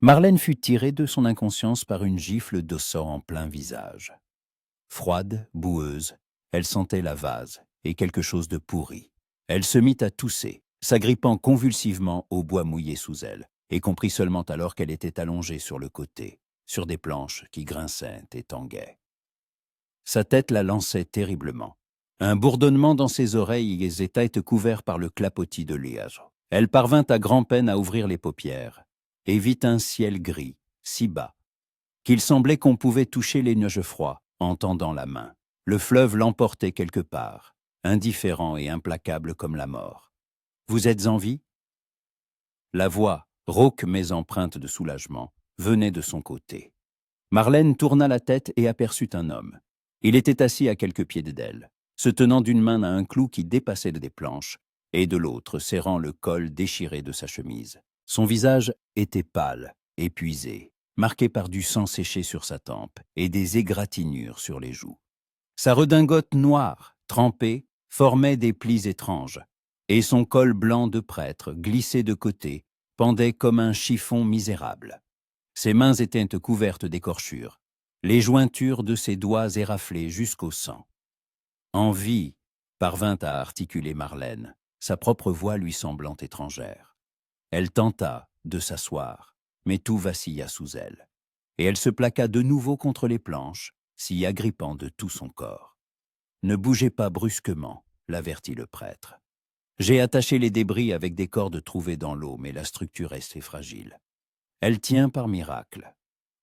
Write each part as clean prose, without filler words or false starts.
Marlène fut tirée de son inconscience par une gifle d'ossor en plein visage. Froide, boueuse, elle sentait la vase et quelque chose de pourri. Elle se mit à tousser, s'agrippant convulsivement au bois mouillé sous elle, et comprit seulement alors qu'elle était allongée sur le côté, sur des planches qui grinçaient et tanguaient. Sa tête la lançait terriblement. Un bourdonnement dans ses oreilles et ses têtes couverts par le clapotis de liège. Elle parvint à grand-peine à ouvrir les paupières, et vit un ciel gris, si bas, qu'il semblait qu'on pouvait toucher les nuages froids en tendant la main. Le fleuve l'emportait quelque part, indifférent et implacable comme la mort. « Vous êtes en vie ?» La voix, rauque mais empreinte de soulagement, venait de son côté. Marlène tourna la tête et aperçut un homme. Il était assis à quelques pieds d'elle, se tenant d'une main à un clou qui dépassait des planches, et de l'autre serrant le col déchiré de sa chemise. Son visage était pâle, épuisé, marqué par du sang séché sur sa tempe et des égratignures sur les joues. Sa redingote noire, trempée, formait des plis étranges, et son col blanc de prêtre, glissé de côté, pendait comme un chiffon misérable. Ses mains étaient couvertes d'écorchures, les jointures de ses doigts éraflées jusqu'au sang. « Envie !» parvint à articuler Marlène, sa propre voix lui semblant étrangère. Elle tenta de s'asseoir, mais tout vacilla sous elle, et elle se plaqua de nouveau contre les planches, s'y agrippant de tout son corps. « Ne bougez pas brusquement », l'avertit le prêtre. « J'ai attaché les débris avec des cordes trouvées dans l'eau, mais la structure est fragile. Elle tient par miracle. »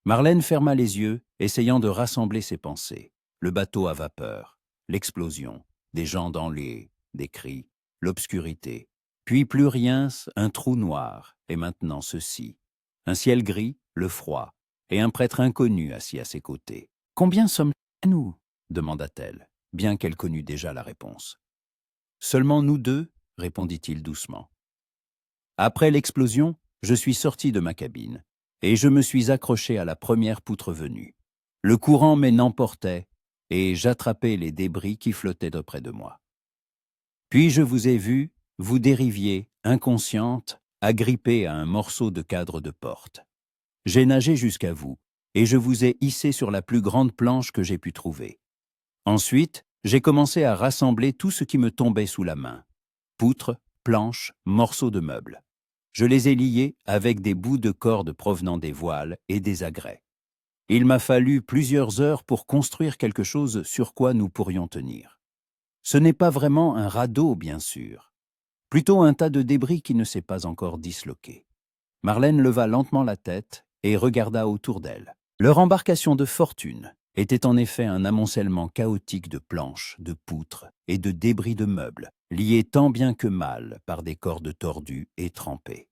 Marlène ferma les yeux, essayant de rassembler ses pensées. Le bateau à vapeur, l'explosion, des gens dans les, des cris, l'obscurité. Puis plus rien, un trou noir, et maintenant ceci. Un ciel gris, le froid, et un prêtre inconnu assis à ses côtés. « Combien sommes-nous » demanda-t-elle, bien qu'elle connût déjà la réponse. « Seulement nous deux » répondit-il doucement. Après l'explosion, je suis sorti de ma cabine, et je me suis accroché à la première poutre venue. Le courant m'emportait, et j'attrapais les débris qui flottaient auprès de moi. Puis je vous ai vu, vous dériviez, inconsciente, agrippée à un morceau de cadre de porte. J'ai nagé jusqu'à vous, et je vous ai hissé sur la plus grande planche que j'ai pu trouver. Ensuite, j'ai commencé à rassembler tout ce qui me tombait sous la main. Poutres, planches, morceaux de meubles. Je les ai liés avec des bouts de corde provenant des voiles et des agrès. Il m'a fallu plusieurs heures pour construire quelque chose sur quoi nous pourrions tenir. Ce n'est pas vraiment un radeau, bien sûr. Plutôt un tas de débris qui ne s'est pas encore disloqué. Marlène leva lentement la tête et regarda autour d'elle. Leur embarcation de fortune était en effet un amoncellement chaotique de planches, de poutres et de débris de meubles, liés tant bien que mal par des cordes tordues et trempées.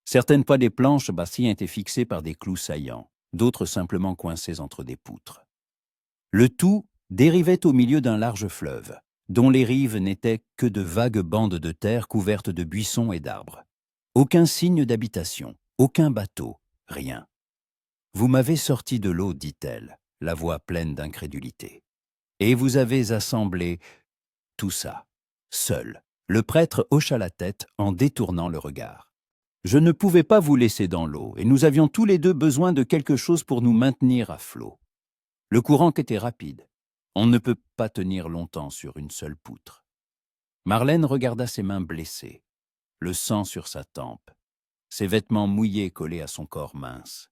Certaines fois des planches bassis étaient fixées par des clous saillants, d'autres simplement coincés entre des poutres. Le tout dérivait au milieu d'un large fleuve, dont les rives n'étaient que de vagues bandes de terre couvertes de buissons et d'arbres. Aucun signe d'habitation, aucun bateau, rien. « Vous m'avez sorti de l'eau, dit-elle, la voix pleine d'incrédulité. Et vous avez assemblé tout ça, seul. » Le prêtre hocha la tête en détournant le regard. « Je ne pouvais pas vous laisser dans l'eau, et nous avions tous les deux besoin de quelque chose pour nous maintenir à flot. Le courant était rapide. On ne peut pas tenir longtemps sur une seule poutre. » Marlène regarda ses mains blessées, le sang sur sa tempe, ses vêtements mouillés collés à son corps mince.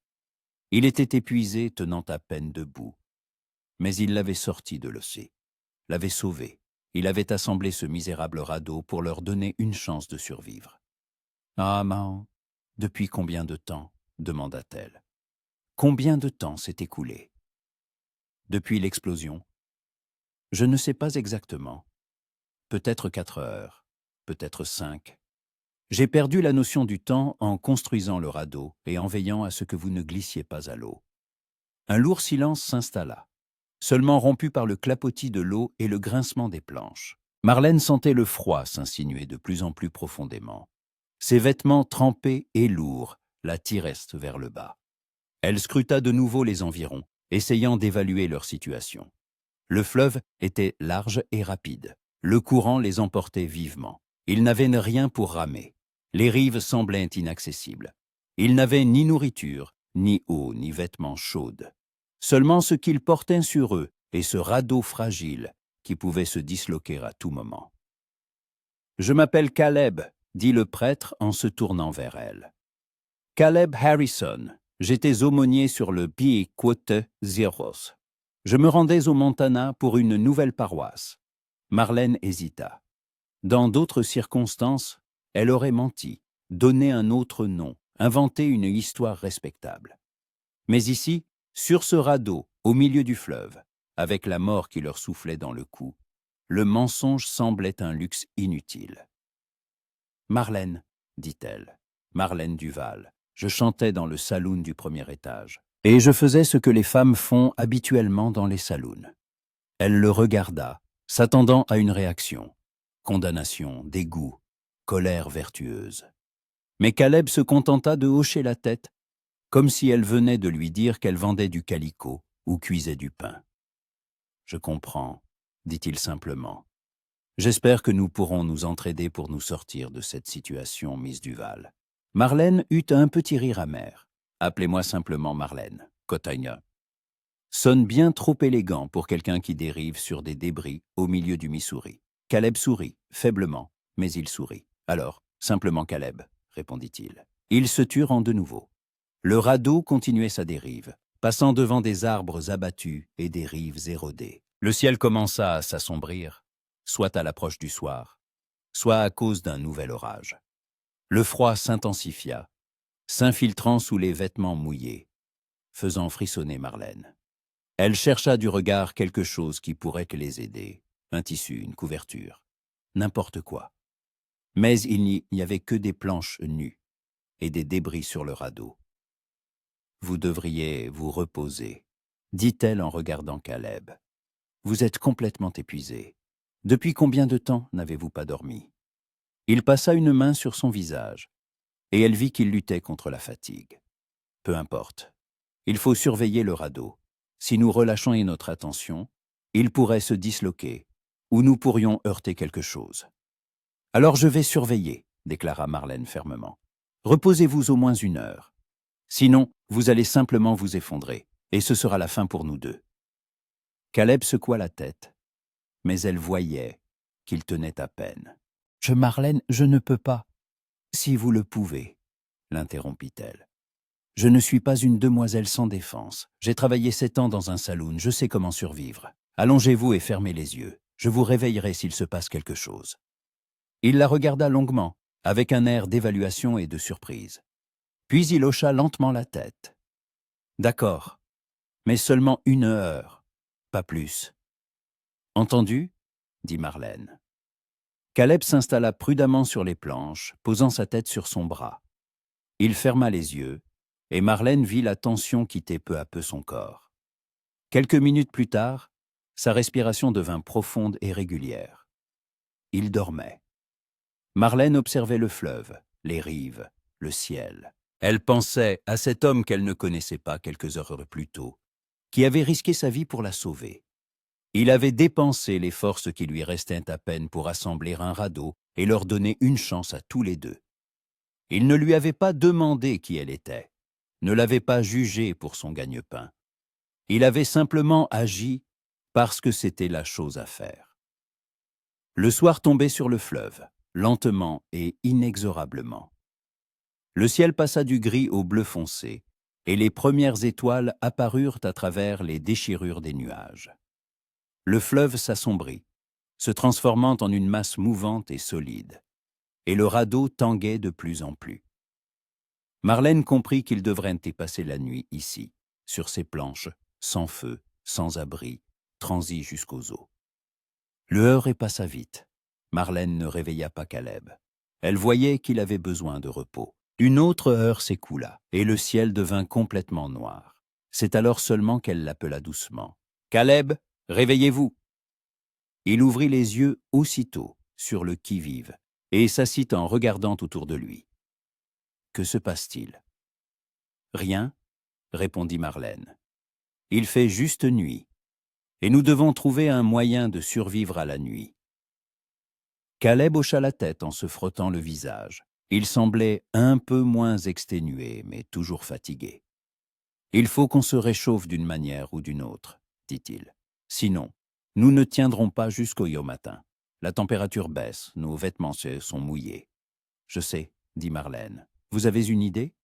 Il était épuisé, tenant à peine debout. Mais il l'avait sorti de l'océan, l'avait sauvé. Il avait assemblé ce misérable radeau pour leur donner une chance de survivre. « Ah, Mahon, depuis combien de temps ?» demanda-t-elle. « Combien de temps s'est écoulé ?»« Depuis l'explosion. »« Je ne sais pas exactement. Peut-être 4 heures, peut-être 5. J'ai perdu la notion du temps en construisant le radeau et en veillant à ce que vous ne glissiez pas à l'eau. » Un lourd silence s'installa, seulement rompu par le clapotis de l'eau et le grincement des planches. Marlène sentait le froid s'insinuer de plus en plus profondément. Ses vêtements trempés et lourds la tiraient vers le bas. Elle scruta de nouveau les environs, essayant d'évaluer leur situation. Le fleuve était large et rapide. Le courant les emportait vivement. Ils n'avaient rien pour ramer. Les rives semblaient inaccessibles. Ils n'avaient ni nourriture, ni eau, ni vêtements chauds. Seulement ce qu'ils portaient sur eux et ce radeau fragile qui pouvait se disloquer à tout moment. « Je m'appelle Caleb », dit le prêtre en se tournant vers elle. « Caleb Harrison, j'étais aumônier sur le Piequote Zeros. Je me rendais au Montana pour une nouvelle paroisse. » Marlène hésita. Dans d'autres circonstances, elle aurait menti, donné un autre nom, inventé une histoire respectable. Mais ici, sur ce radeau, au milieu du fleuve, avec la mort qui leur soufflait dans le cou, le mensonge semblait un luxe inutile. « Marlène, dit-elle, Marlène Duval, je chantais dans le saloon du premier étage. Et je faisais ce que les femmes font habituellement dans les saloons. » Elle le regarda, s'attendant à une réaction. Condamnation, dégoût, colère vertueuse. Mais Caleb se contenta de hocher la tête, comme si elle venait de lui dire qu'elle vendait du calicot ou cuisait du pain. « Je comprends, » dit-il simplement. « J'espère que nous pourrons nous entraider pour nous sortir de cette situation, Miss Duval. » Marlène eut un petit rire amer. « Appelez-moi simplement Marlène, Cotagna. » Sonne bien trop élégant pour quelqu'un qui dérive sur des débris au milieu du Missouri. Caleb sourit, faiblement, mais il sourit. « Alors, simplement Caleb, » répondit-il. Ils se turent en de nouveau. Le radeau continuait sa dérive, passant devant des arbres abattus et des rives érodées. Le ciel commença à s'assombrir, soit à l'approche du soir, soit à cause d'un nouvel orage. Le froid s'intensifia, s'infiltrant sous les vêtements mouillés, faisant frissonner Marlène. Elle chercha du regard quelque chose qui pourrait les aider, un tissu, une couverture, n'importe quoi. Mais il n'y avait que des planches nues et des débris sur le radeau. « Vous devriez vous reposer, » dit-elle en regardant Caleb. « Vous êtes complètement épuisé. Depuis combien de temps n'avez-vous pas dormi ?» Il passa une main sur son visage, et elle vit qu'il luttait contre la fatigue. « Peu importe. Il faut surveiller le radeau. Si nous relâchons notre attention, il pourrait se disloquer, ou nous pourrions heurter quelque chose. »« Alors je vais surveiller, » déclara Marlène fermement. « Reposez-vous au moins 1 heure. Sinon, vous allez simplement vous effondrer, et ce sera la fin pour nous deux. » Caleb secoua la tête, mais elle voyait qu'il tenait à peine. « Marlène, je ne peux pas. »« Si vous le pouvez, » l'interrompit-elle. « Je ne suis pas une demoiselle sans défense. J'ai travaillé 7 ans dans un saloon, je sais comment survivre. Allongez-vous et fermez les yeux. Je vous réveillerai s'il se passe quelque chose. » Il la regarda longuement, avec un air d'évaluation et de surprise. Puis il hocha lentement la tête. « D'accord, mais seulement 1 heure, pas plus. »« Entendu ?» dit Marlène. Caleb s'installa prudemment sur les planches, posant sa tête sur son bras. Il ferma les yeux, et Marlène vit la tension quitter peu à peu son corps. Quelques minutes plus tard, sa respiration devint profonde et régulière. Il dormait. Marlène observait le fleuve, les rives, le ciel. Elle pensait à cet homme qu'elle ne connaissait pas quelques heures plus tôt, qui avait risqué sa vie pour la sauver. Il avait dépensé les forces qui lui restaient à peine pour assembler un radeau et leur donner une chance à tous les deux. Il ne lui avait pas demandé qui elle était, ne l'avait pas jugée pour son gagne-pain. Il avait simplement agi parce que c'était la chose à faire. Le soir tombait sur le fleuve, lentement et inexorablement. Le ciel passa du gris au bleu foncé, et les premières étoiles apparurent à travers les déchirures des nuages. Le fleuve s'assombrit, se transformant en une masse mouvante et solide, et le radeau tanguait de plus en plus. Marlène comprit qu'il devrait y passer la nuit ici, sur ces planches, sans feu, sans abri, transi jusqu'aux eaux. L'heure passa vite. Marlène ne réveilla pas Caleb. Elle voyait qu'il avait besoin de repos. Une autre heure s'écoula, et le ciel devint complètement noir. C'est alors seulement qu'elle l'appela doucement. « Caleb, réveillez-vous !» Il ouvrit les yeux aussitôt, sur le qui-vive, et s'assit en regardant autour de lui. « Que se passe-t-il ?»« Rien, » répondit Marlène. « Il fait juste nuit, et nous devons trouver un moyen de survivre à la nuit. » Caleb hocha la tête en se frottant le visage. Il semblait un peu moins exténué, mais toujours fatigué. « Il faut qu'on se réchauffe d'une manière ou d'une autre, dit-il. Sinon, nous ne tiendrons pas jusqu'au matin. La température baisse, nos vêtements sont mouillés. » Je sais, dit Marlène. Vous avez une idée?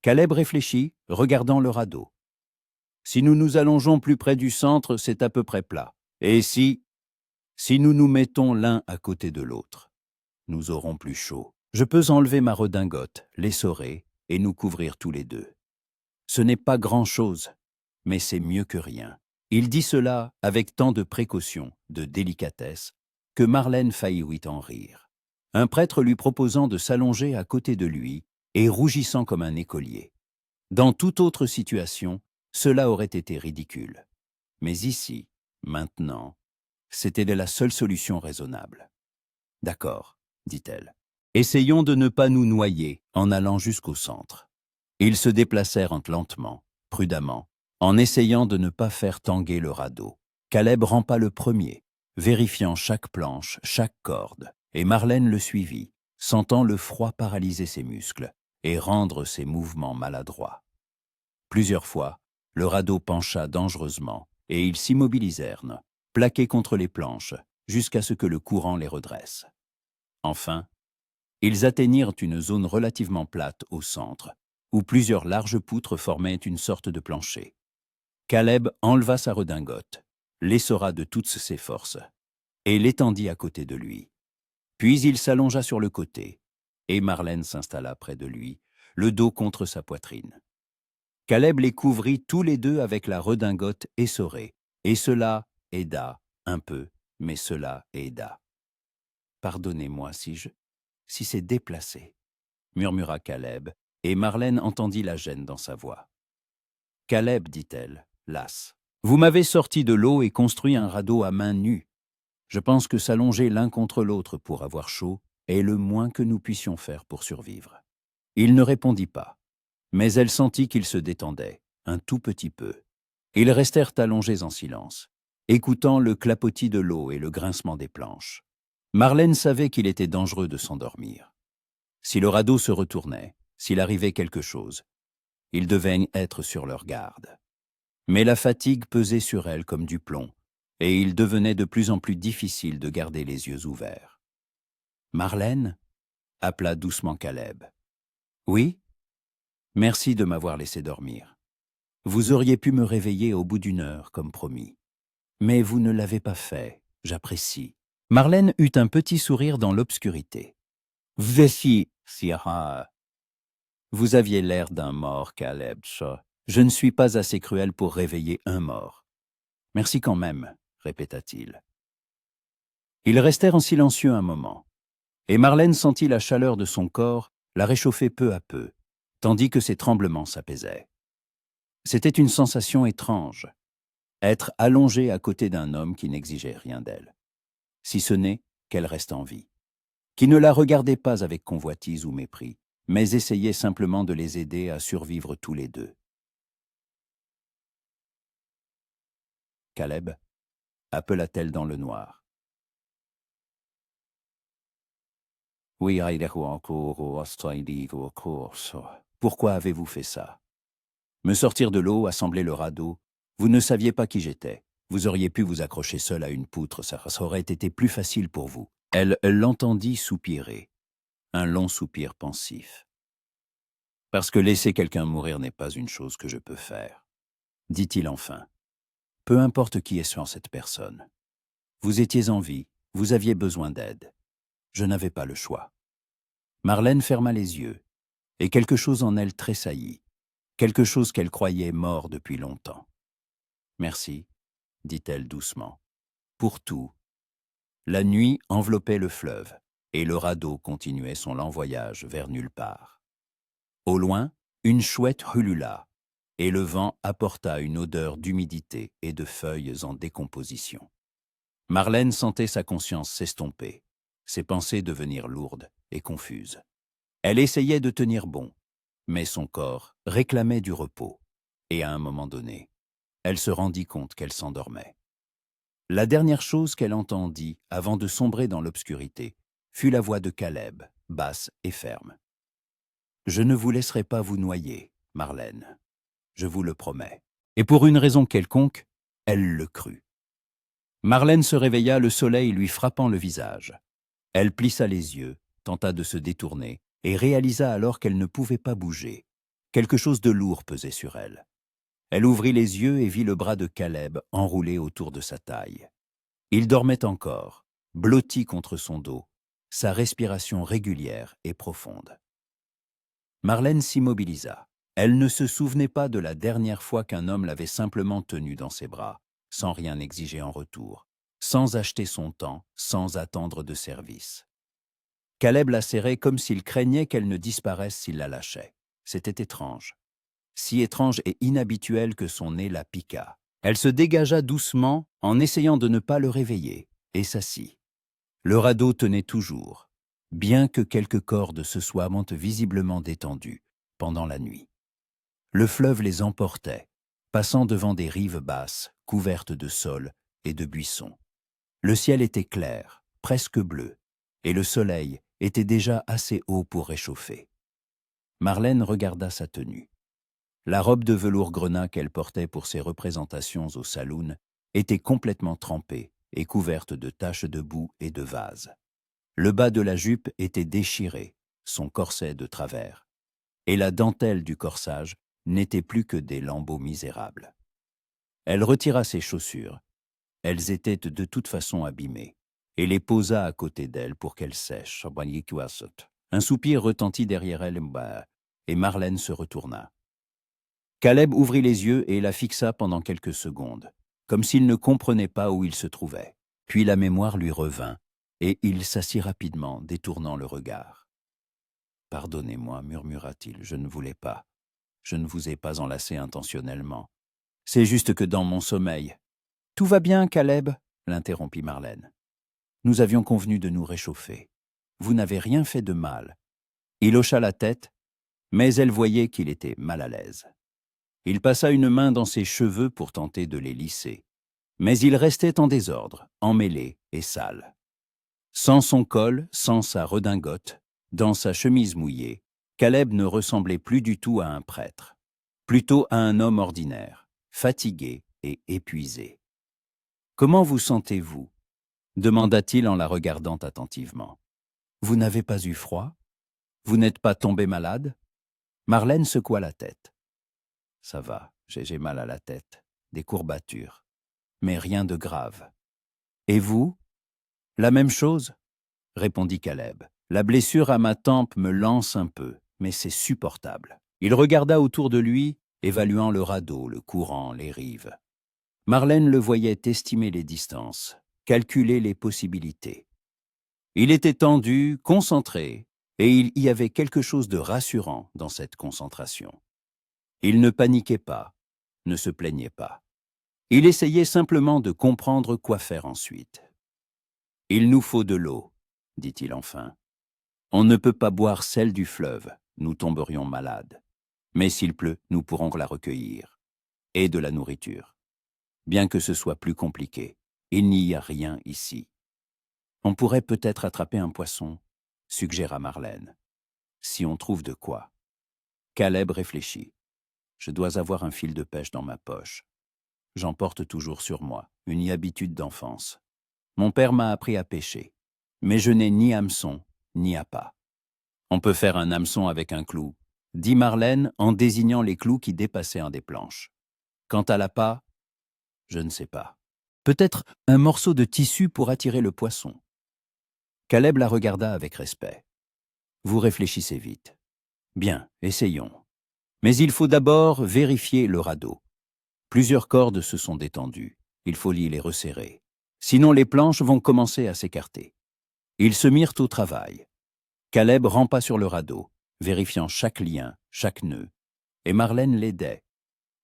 Caleb réfléchit, regardant le radeau. Si nous nous allongeons plus près du centre, c'est à peu près plat. Et si nous nous mettons l'un à côté de l'autre, nous aurons plus chaud. Je peux enlever ma redingote, l'essorer et nous couvrir tous les deux. Ce n'est pas grand-chose, mais c'est mieux que rien. Il dit cela avec tant de précaution, de délicatesse, que Marlène faillit en rire. Un prêtre lui proposant de s'allonger à côté de lui et rougissant comme un écolier. Dans toute autre situation, cela aurait été ridicule. Mais ici, maintenant, c'était la seule solution raisonnable. « D'accord, dit-elle. Essayons de ne pas nous noyer en allant jusqu'au centre. » Ils se déplacèrent lentement, prudemment, en essayant de ne pas faire tanguer le radeau. Caleb rampa le premier, vérifiant chaque planche, chaque corde, et Marlène le suivit, sentant le froid paralyser ses muscles et rendre ses mouvements maladroits. Plusieurs fois, le radeau pencha dangereusement et ils s'immobilisèrent, plaqués contre les planches, jusqu'à ce que le courant les redresse. Enfin, ils atteignirent une zone relativement plate au centre, où plusieurs larges poutres formaient une sorte de plancher. Caleb enleva sa redingote, l'essora de toutes ses forces, et l'étendit à côté de lui. Puis il s'allongea sur le côté, et Marlène s'installa près de lui, le dos contre sa poitrine. Caleb les couvrit tous les deux avec la redingote essorée, et cela aida un peu, mais cela aida. « Pardonnez-moi si c'est déplacé, » murmura Caleb, et Marlène entendit la gêne dans sa voix. « Caleb, dit-elle, lasse, vous m'avez sorti de l'eau et construit un radeau à main nue. Je pense que s'allonger l'un contre l'autre pour avoir chaud est le moins que nous puissions faire pour survivre. » Il ne répondit pas, mais elle sentit qu'il se détendait, un tout petit peu. Ils restèrent allongés en silence, écoutant le clapotis de l'eau et le grincement des planches. Marlène savait qu'il était dangereux de s'endormir. Si le radeau se retournait, s'il arrivait quelque chose, ils devaient être sur leur garde. Mais la fatigue pesait sur elle comme du plomb, et il devenait de plus en plus difficile de garder les yeux ouverts. « Marlène » appela doucement Caleb. « Oui ? Merci de m'avoir laissé dormir. Vous auriez pu me réveiller au bout d'une heure, comme promis. Mais vous ne l'avez pas fait, j'apprécie. » Marlène eut un petit sourire dans l'obscurité. « Vessi, Sierra. Vous aviez l'air d'un mort, Caleb. Je ne suis pas assez cruel pour réveiller un mort. »« Merci quand même, » répéta-t-il. Ils restèrent en silencieux un moment, et Marlène sentit la chaleur de son corps la réchauffer peu à peu, tandis que ses tremblements s'apaisaient. C'était une sensation étrange, être allongée à côté d'un homme qui n'exigeait rien d'elle, si ce n'est qu'elle reste en vie, qui ne la regardait pas avec convoitise ou mépris, mais essayait simplement de les aider à survivre tous les deux. « Caleb » appela-t-elle dans le noir. « Oui, pourquoi avez-vous fait ça? Me sortir de l'eau, assembler le radeau, vous ne saviez pas qui j'étais. Vous auriez pu vous accrocher seul à une poutre, ça aurait été plus facile pour vous. » Elle l'entendit soupirer, un long soupir pensif. « Parce que laisser quelqu'un mourir n'est pas une chose que je peux faire, » dit-il enfin. « Peu importe qui est sur cette personne. Vous étiez en vie, vous aviez besoin d'aide. Je n'avais pas le choix. » Marlène ferma les yeux, et quelque chose en elle tressaillit, quelque chose qu'elle croyait mort depuis longtemps. « Merci, » dit-elle doucement, « pour tout. » La nuit enveloppait le fleuve, et le radeau continuait son lent voyage vers nulle part. Au loin, une chouette ulula, et le vent apporta une odeur d'humidité et de feuilles en décomposition. Marlène sentait sa conscience s'estomper, ses pensées devenir lourdes et confuses. Elle essayait de tenir bon, mais son corps réclamait du repos, et à un moment donné, elle se rendit compte qu'elle s'endormait. La dernière chose qu'elle entendit avant de sombrer dans l'obscurité fut la voix de Caleb, basse et ferme. « Je ne vous laisserai pas vous noyer, Marlène, je vous le promets. » Et pour une raison quelconque, elle le crut. Marlène se réveilla, le soleil lui frappant le visage. Elle plissa les yeux, tenta de se détourner, et réalisa alors qu'elle ne pouvait pas bouger. Quelque chose de lourd pesait sur elle. Elle ouvrit les yeux et vit le bras de Caleb enroulé autour de sa taille. Il dormait encore, blotti contre son dos, sa respiration régulière et profonde. Marlène s'immobilisa. Elle ne se souvenait pas de la dernière fois qu'un homme l'avait simplement tenue dans ses bras, sans rien exiger en retour, sans acheter son temps, sans attendre de service. Caleb la serrait comme s'il craignait qu'elle ne disparaisse s'il la lâchait. C'était étrange. Si étrange et inhabituel que son nez la piqua. Elle se dégagea doucement en essayant de ne pas le réveiller, et s'assit. Le radeau tenait toujours, bien que quelques cordes se soient visiblement détendues pendant la nuit. Le fleuve les emportait, passant devant des rives basses, couvertes de saules et de buissons. Le ciel était clair, presque bleu, et le soleil était déjà assez haut pour réchauffer. Marlène regarda sa tenue. La robe de velours grenat qu'elle portait pour ses représentations au saloon était complètement trempée et couverte de taches de boue et de vase. Le bas de la jupe était déchiré, son corset de travers, et la dentelle du corsage n'était plus que des lambeaux misérables. Elle retira ses chaussures. Elles étaient de toute façon abîmées, et les posa à côté d'elle pour qu'elles sèchent. Un soupir retentit derrière elle, et Marlène se retourna. Caleb ouvrit les yeux et la fixa pendant quelques secondes, comme s'il ne comprenait pas où il se trouvait. Puis la mémoire lui revint, et il s'assit rapidement, détournant le regard. « Pardonnez-moi, murmura-t-il, je ne voulais pas. Je ne vous ai pas enlacé intentionnellement. C'est juste que dans mon sommeil... »« Tout va bien, Caleb, » l'interrompit Marlène. « Nous avions convenu de nous réchauffer. Vous n'avez rien fait de mal. » Il hocha la tête, mais elle voyait qu'il était mal à l'aise. Il passa une main dans ses cheveux pour tenter de les lisser, mais ils restaient en désordre, emmêlés et sales. Sans son col, sans sa redingote, dans sa chemise mouillée, Caleb ne ressemblait plus du tout à un prêtre, plutôt à un homme ordinaire, fatigué et épuisé. « Comment vous sentez-vous » demanda-t-il en la regardant attentivement. « Vous n'avez pas eu froid? Vous n'êtes pas tombé malade ?» Marlène secoua la tête. « Ça va, j'ai mal à la tête, des courbatures, mais rien de grave. »« Et vous ?»« La même chose ?» répondit Caleb. « La blessure à ma tempe me lance un peu, mais c'est supportable. » Il regarda autour de lui, évaluant le radeau, le courant, les rives. Marlène le voyait estimer les distances, calculer les possibilités. Il était tendu, concentré, et il y avait quelque chose de rassurant dans cette concentration. Il ne paniquait pas, ne se plaignait pas. Il essayait simplement de comprendre quoi faire ensuite. « Il nous faut de l'eau, » dit-il enfin. « On ne peut pas boire celle du fleuve, nous tomberions malades. Mais s'il pleut, nous pourrons la recueillir. Et de la nourriture. Bien que ce soit plus compliqué, il n'y a rien ici. On pourrait peut-être attraper un poisson, suggéra Marlène. Si on trouve de quoi. » Caleb réfléchit. « Je dois avoir un fil de pêche dans ma poche. J'en porte toujours sur moi, une habitude d'enfance. Mon père m'a appris à pêcher, mais je n'ai ni hameçon, ni appât. On peut faire un hameçon avec un clou, dit Marlène en désignant les clous qui dépassaient un des planches. Quant à l'appât, je ne sais pas. Peut-être un morceau de tissu pour attirer le poisson. » Caleb la regarda avec respect. « Vous réfléchissez vite. Bien, essayons. Mais il faut d'abord vérifier le radeau. Plusieurs cordes se sont détendues. Il faut les resserrer. Sinon les planches vont commencer à s'écarter. » Ils se mirent au travail. Caleb rampa sur le radeau, vérifiant chaque lien, chaque nœud, et Marlène l'aidait,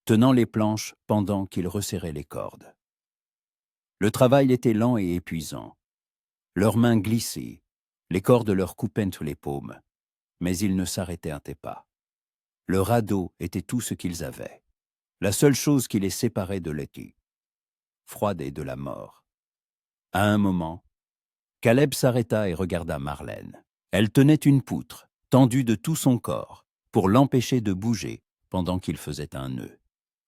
tenant les planches pendant qu'il resserrait les cordes. Le travail était lent et épuisant. Leurs mains glissaient, les cordes leur coupaient entre les paumes, mais ils ne s'arrêtaient pas. Le radeau était tout ce qu'ils avaient, la seule chose qui les séparait de Letty, froide et de la mort. À un moment, Caleb s'arrêta et regarda Marlène. Elle tenait une poutre, tendue de tout son corps, pour l'empêcher de bouger pendant qu'il faisait un nœud.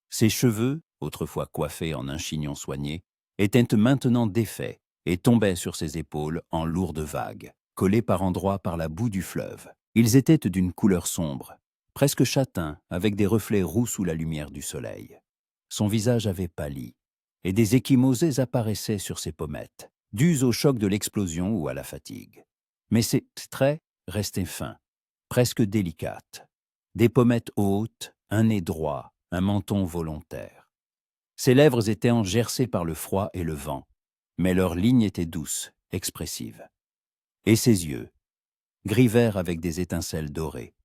Ses cheveux, autrefois coiffés en un chignon soigné, étaient maintenant défaits et tombaient sur ses épaules en lourdes vagues, collés par endroits par la boue du fleuve. Ils étaient d'une couleur sombre, presque châtain, avec des reflets roux sous la lumière du soleil. Son visage avait pâli, et des ecchymosés apparaissaient sur ses pommettes, dus au choc de l'explosion ou à la fatigue. Mais ses traits restaient fins, presque délicates. Des pommettes hautes, un nez droit, un menton volontaire. Ses lèvres étaient engercées par le froid et le vent, mais leurs lignes étaient douces, expressives. Et ses yeux, gris-vert avec des étincelles dorées,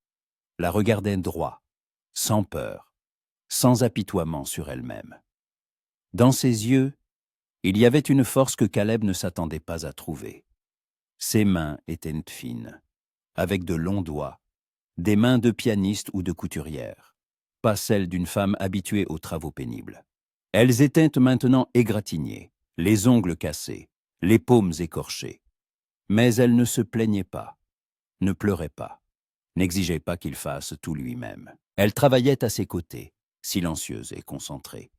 la regardaient droit, sans peur, sans apitoiement sur elle-même. Dans ses yeux, il y avait une force que Caleb ne s'attendait pas à trouver. Ses mains étaient fines, avec de longs doigts, des mains de pianiste ou de couturière, pas celles d'une femme habituée aux travaux pénibles. Elles étaient maintenant égratignées, les ongles cassés, les paumes écorchées. Mais elle ne se plaignait pas, ne pleurait pas, n'exigeait pas qu'il fasse tout lui-même. Elle travaillait à ses côtés, silencieuse et concentrée.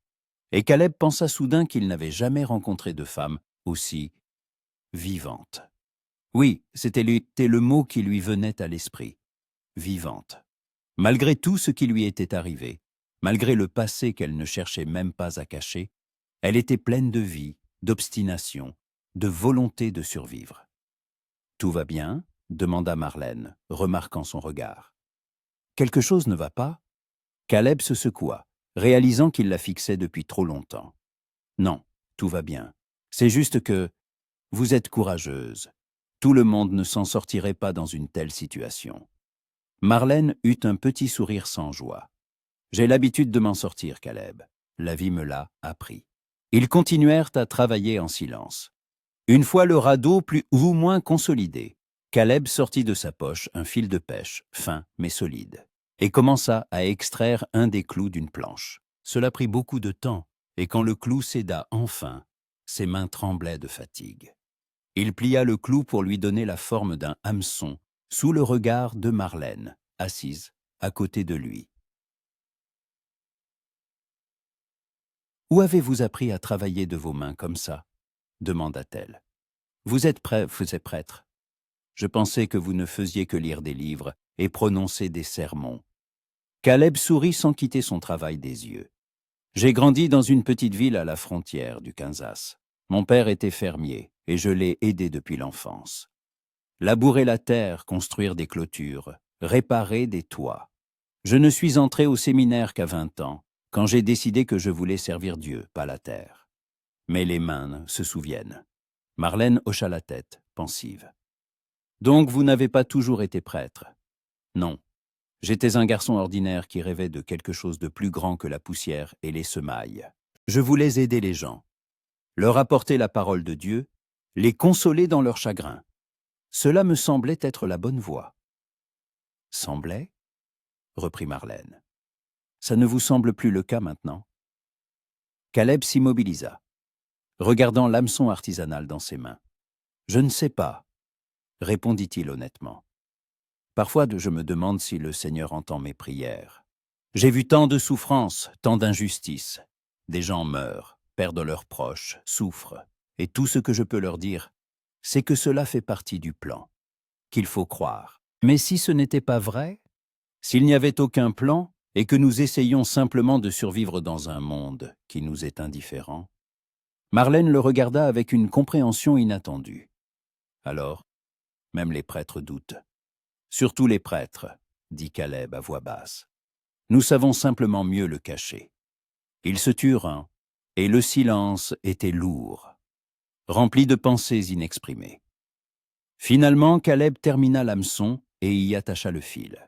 Et Caleb pensa soudain qu'il n'avait jamais rencontré de femme aussi vivante. Oui, c'était le mot qui lui venait à l'esprit. Vivante. Malgré tout ce qui lui était arrivé, malgré le passé qu'elle ne cherchait même pas à cacher, elle était pleine de vie, d'obstination, de volonté de survivre. « Tout va bien ?» demanda Marlène, remarquant son regard. « Quelque chose ne va pas ?» Caleb se secoua, réalisant qu'il la fixait depuis trop longtemps. « Non, tout va bien. C'est juste que vous êtes courageuse. Tout le monde ne s'en sortirait pas dans une telle situation. » Marlène eut un petit sourire sans joie. « J'ai l'habitude de m'en sortir, Caleb. La vie me l'a appris. » Ils continuèrent à travailler en silence. Une fois le radeau plus ou moins consolidé, Caleb sortit de sa poche un fil de pêche, fin mais solide, et commença à extraire un des clous d'une planche. Cela prit beaucoup de temps, et quand le clou céda enfin, ses mains tremblaient de fatigue. Il plia le clou pour lui donner la forme d'un hameçon, sous le regard de Marlène, assise à côté de lui. « Où avez-vous appris à travailler de vos mains comme ça ?» demanda-t-elle. « Vous êtes prêtre. Je pensais que vous ne faisiez que lire des livres et prononcer des sermons. » Caleb sourit sans quitter son travail des yeux. « J'ai grandi dans une petite ville à la frontière du Kansas. Mon père était fermier et je l'ai aidé depuis l'enfance. Labourer la terre, construire des clôtures, réparer des toits. Je ne suis entré au séminaire qu'à 20 ans, quand j'ai décidé que je voulais servir Dieu, pas la terre. Mais les mains se souviennent. » Marlène hocha la tête, pensive. « Donc vous n'avez pas toujours été prêtre ?» ?»« Non. J'étais un garçon ordinaire qui rêvait de quelque chose de plus grand que la poussière et les semailles. Je voulais aider les gens, leur apporter la parole de Dieu, les consoler dans leur chagrin. Cela me semblait être la bonne voie. »« Semblait ?» reprit Marlène. « Ça ne vous semble plus le cas maintenant ?» Caleb s'immobilisa, regardant l'hameçon artisanal dans ses mains. « Je ne sais pas, » répondit-il honnêtement. « Parfois, je me demande si le Seigneur entend mes prières. J'ai vu tant de souffrances, tant d'injustices. Des gens meurent, perdent leurs proches, souffrent. Et tout ce que je peux leur dire, c'est que cela fait partie du plan, qu'il faut croire. Mais si ce n'était pas vrai, s'il n'y avait aucun plan et que nous essayons simplement de survivre dans un monde qui nous est indifférent. » Marlène le regarda avec une compréhension inattendue. « Alors, même les prêtres doutent. »« Surtout les prêtres, » dit Caleb à voix basse. « Nous savons simplement mieux le cacher. » Ils se turent un, et le silence était lourd, rempli de pensées inexprimées. Finalement, Caleb termina l'hameçon et y attacha le fil.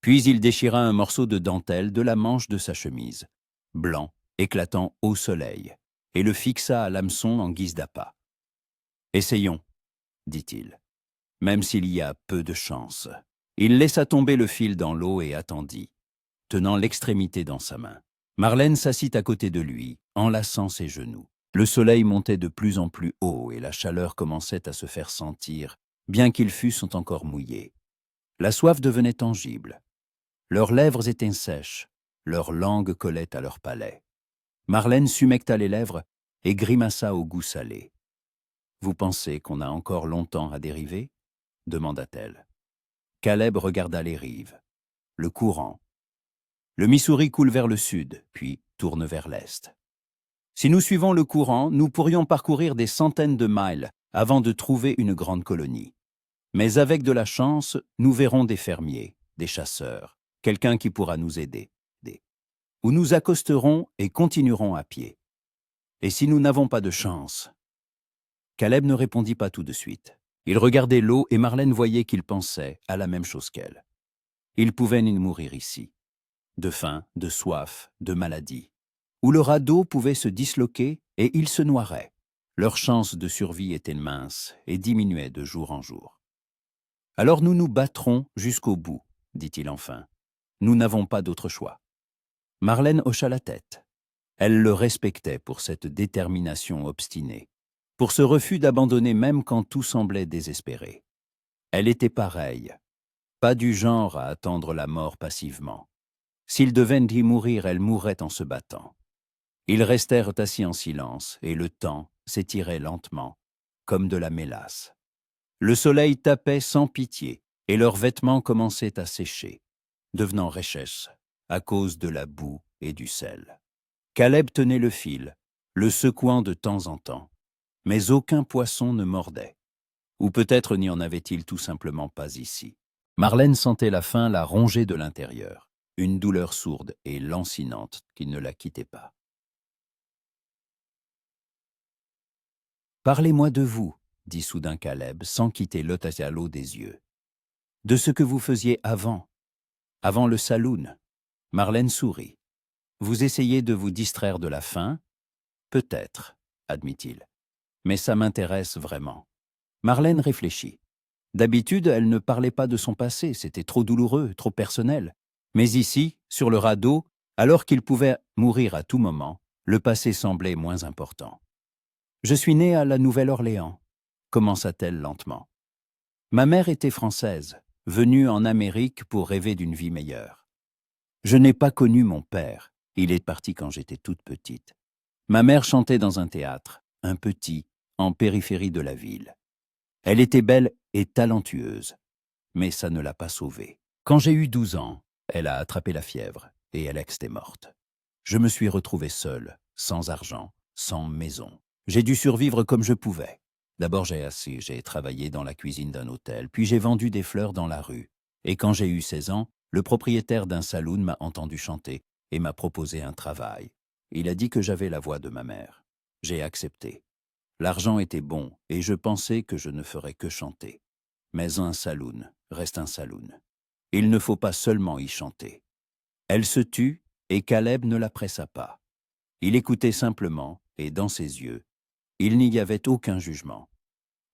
Puis il déchira un morceau de dentelle de la manche de sa chemise, blanc, éclatant au soleil, et le fixa à l'hameçon en guise d'appât. « Essayons, » dit-il, « même s'il y a peu de chance. » Il laissa tomber le fil dans l'eau et attendit, tenant l'extrémité dans sa main. Marlène s'assit à côté de lui, enlaçant ses genoux. Le soleil montait de plus en plus haut et la chaleur commençait à se faire sentir, bien qu'ils fussent encore mouillés. La soif devenait tangible. Leurs lèvres étaient sèches, leur langue collait à leur palais. Marlène s'humecta les lèvres et grimaça au goût salé. « Vous pensez qu'on a encore longtemps à dériver ?» demanda-t-elle. Caleb regarda les rives. Le courant. Le Missouri coule vers le sud, puis tourne vers l'est. Si nous suivons le courant, nous pourrions parcourir des centaines de miles avant de trouver une grande colonie. Mais avec de la chance, nous verrons des fermiers, des chasseurs, quelqu'un qui pourra nous aider. Ou nous accosterons et continuerons à pied. Et si nous n'avons pas de chance? Caleb ne répondit pas tout de suite. Il regardait l'eau et Marlène voyait qu'il pensait à la même chose qu'elle. Ils pouvaient mourir ici. De faim, de soif, de maladie. Ou le radeau pouvait se disloquer et ils se noieraient. Leurs chances de survie étaient minces et diminuaient de jour en jour. « Alors nous nous battrons jusqu'au bout, » dit-il enfin. « Nous n'avons pas d'autre choix. » Marlène hocha la tête. Elle le respectait pour cette détermination obstinée, pour ce refus d'abandonner même quand tout semblait désespéré. Elle était pareille, pas du genre à attendre la mort passivement. S'il devait y mourir, elle mourrait en se battant. Ils restèrent assis en silence, et le temps s'étirait lentement, comme de la mélasse. Le soleil tapait sans pitié, et leurs vêtements commençaient à sécher, devenant richesses, à cause de la boue et du sel. Caleb tenait le fil, le secouant de temps en temps, mais aucun poisson ne mordait. Ou peut-être n'y en avait-il tout simplement pas ici. Marlène sentait la faim la ronger de l'intérieur, une douleur sourde et lancinante qui ne la quittait pas. « Parlez-moi de vous, » dit soudain Caleb, sans quitter l'Othello des yeux. « De ce que vous faisiez avant le saloon. » Marlène sourit. « Vous essayez de vous distraire de la faim? Peut-être, admit-il. Mais ça m'intéresse vraiment. » Marlène réfléchit. D'habitude, elle ne parlait pas de son passé, c'était trop douloureux, trop personnel. Mais ici, sur le radeau, alors qu'il pouvait mourir à tout moment, le passé semblait moins important. « Je suis née à la Nouvelle-Orléans, » commença-t-elle lentement. « Ma mère était française, venue en Amérique pour rêver d'une vie meilleure. Je n'ai pas connu mon père, il est parti quand j'étais toute petite. Ma mère chantait dans un théâtre, un petit, en périphérie de la ville. Elle était belle et talentueuse, mais ça ne l'a pas sauvée. Quand j'ai eu 12 ans, elle a attrapé la fièvre et elle était morte. Je me suis retrouvée seule, sans argent, sans maison. J'ai dû survivre comme je pouvais. D'abord j'ai travaillé dans la cuisine d'un hôtel, puis j'ai vendu des fleurs dans la rue. Et quand j'ai eu 16 ans, le propriétaire d'un saloon m'a entendu chanter et m'a proposé un travail. Il a dit que j'avais la voix de ma mère. J'ai accepté. L'argent était bon et je pensais que je ne ferais que chanter. Mais un saloon reste un saloon. Il ne faut pas seulement y chanter. Elle se tut et Caleb ne la pressa pas. Il écoutait simplement et dans ses yeux, il n'y avait aucun jugement,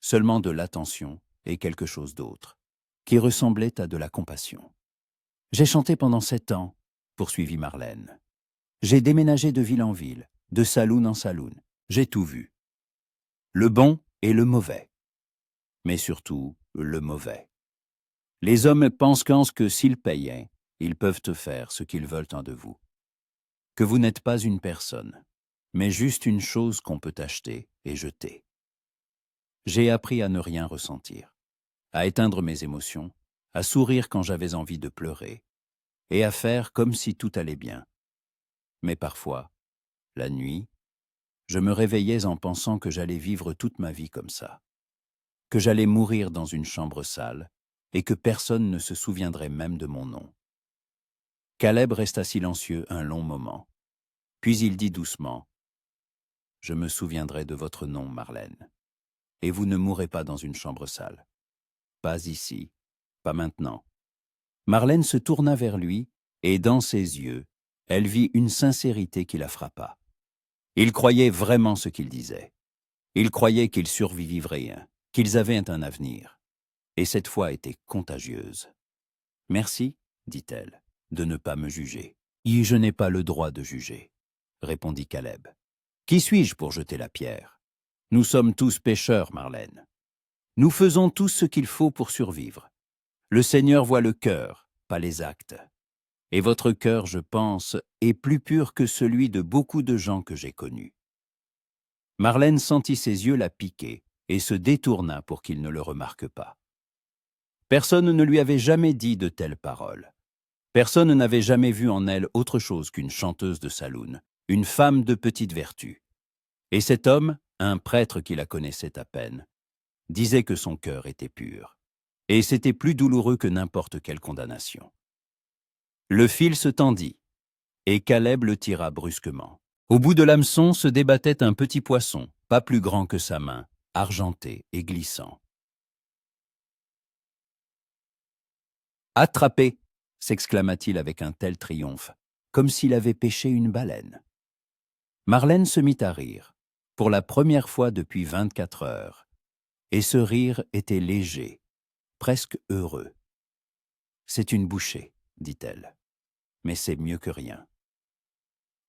seulement de l'attention et quelque chose d'autre, qui ressemblait à de la compassion. « J'ai chanté pendant 7 ans, » poursuivit Marlène. « J'ai déménagé de ville en ville, de saloon en saloon. J'ai tout vu. Le bon et le mauvais. Mais surtout, le mauvais. Les hommes pensent que s'ils payaient, ils peuvent te faire ce qu'ils veulent de vous. Que vous n'êtes pas une personne, mais juste une chose qu'on peut acheter et jeter. J'ai appris à ne rien ressentir, à éteindre mes émotions, à sourire quand j'avais envie de pleurer, et à faire comme si tout allait bien. Mais parfois, la nuit, je me réveillais en pensant que j'allais vivre toute ma vie comme ça, que j'allais mourir dans une chambre sale et que personne ne se souviendrait même de mon nom. » Caleb resta silencieux un long moment. Puis il dit doucement, « Je me souviendrai de votre nom, Marlène. Et vous ne mourrez pas dans une chambre sale. Pas ici, pas maintenant. » Marlène se tourna vers lui, et dans ses yeux, elle vit une sincérité qui la frappa. Il croyait vraiment ce qu'il disait. Il croyait qu'ils survivraient, qu'ils avaient un avenir. Et cette foi était contagieuse. « Merci, dit-elle, de ne pas me juger. Et je n'ai pas le droit de juger, » répondit Caleb. « Qui suis-je pour jeter la pierre? Nous sommes tous pécheurs, Marlène. » Nous faisons tout ce qu'il faut pour survivre. Le Seigneur voit le cœur, pas les actes. Et votre cœur, je pense, est plus pur que celui de beaucoup de gens que j'ai connus. » Marlène sentit ses yeux la piquer et se détourna pour qu'il ne le remarque pas. Personne ne lui avait jamais dit de telles paroles. Personne n'avait jamais vu en elle autre chose qu'une chanteuse de saloon, une femme de petite vertu. Et cet homme, un prêtre qui la connaissait à peine, disait que son cœur était pur. Et c'était plus douloureux que n'importe quelle condamnation. Le fil se tendit, et Caleb le tira brusquement. Au bout de l'hameçon se débattait un petit poisson, pas plus grand que sa main, argenté et glissant. « Attrapé !» s'exclama-t-il avec un tel triomphe, comme s'il avait pêché une baleine. Marlène se mit à rire, pour la première fois depuis 24 heures, et ce rire était léger, presque heureux. « C'est une bouchée, dit-elle, mais c'est mieux que rien. »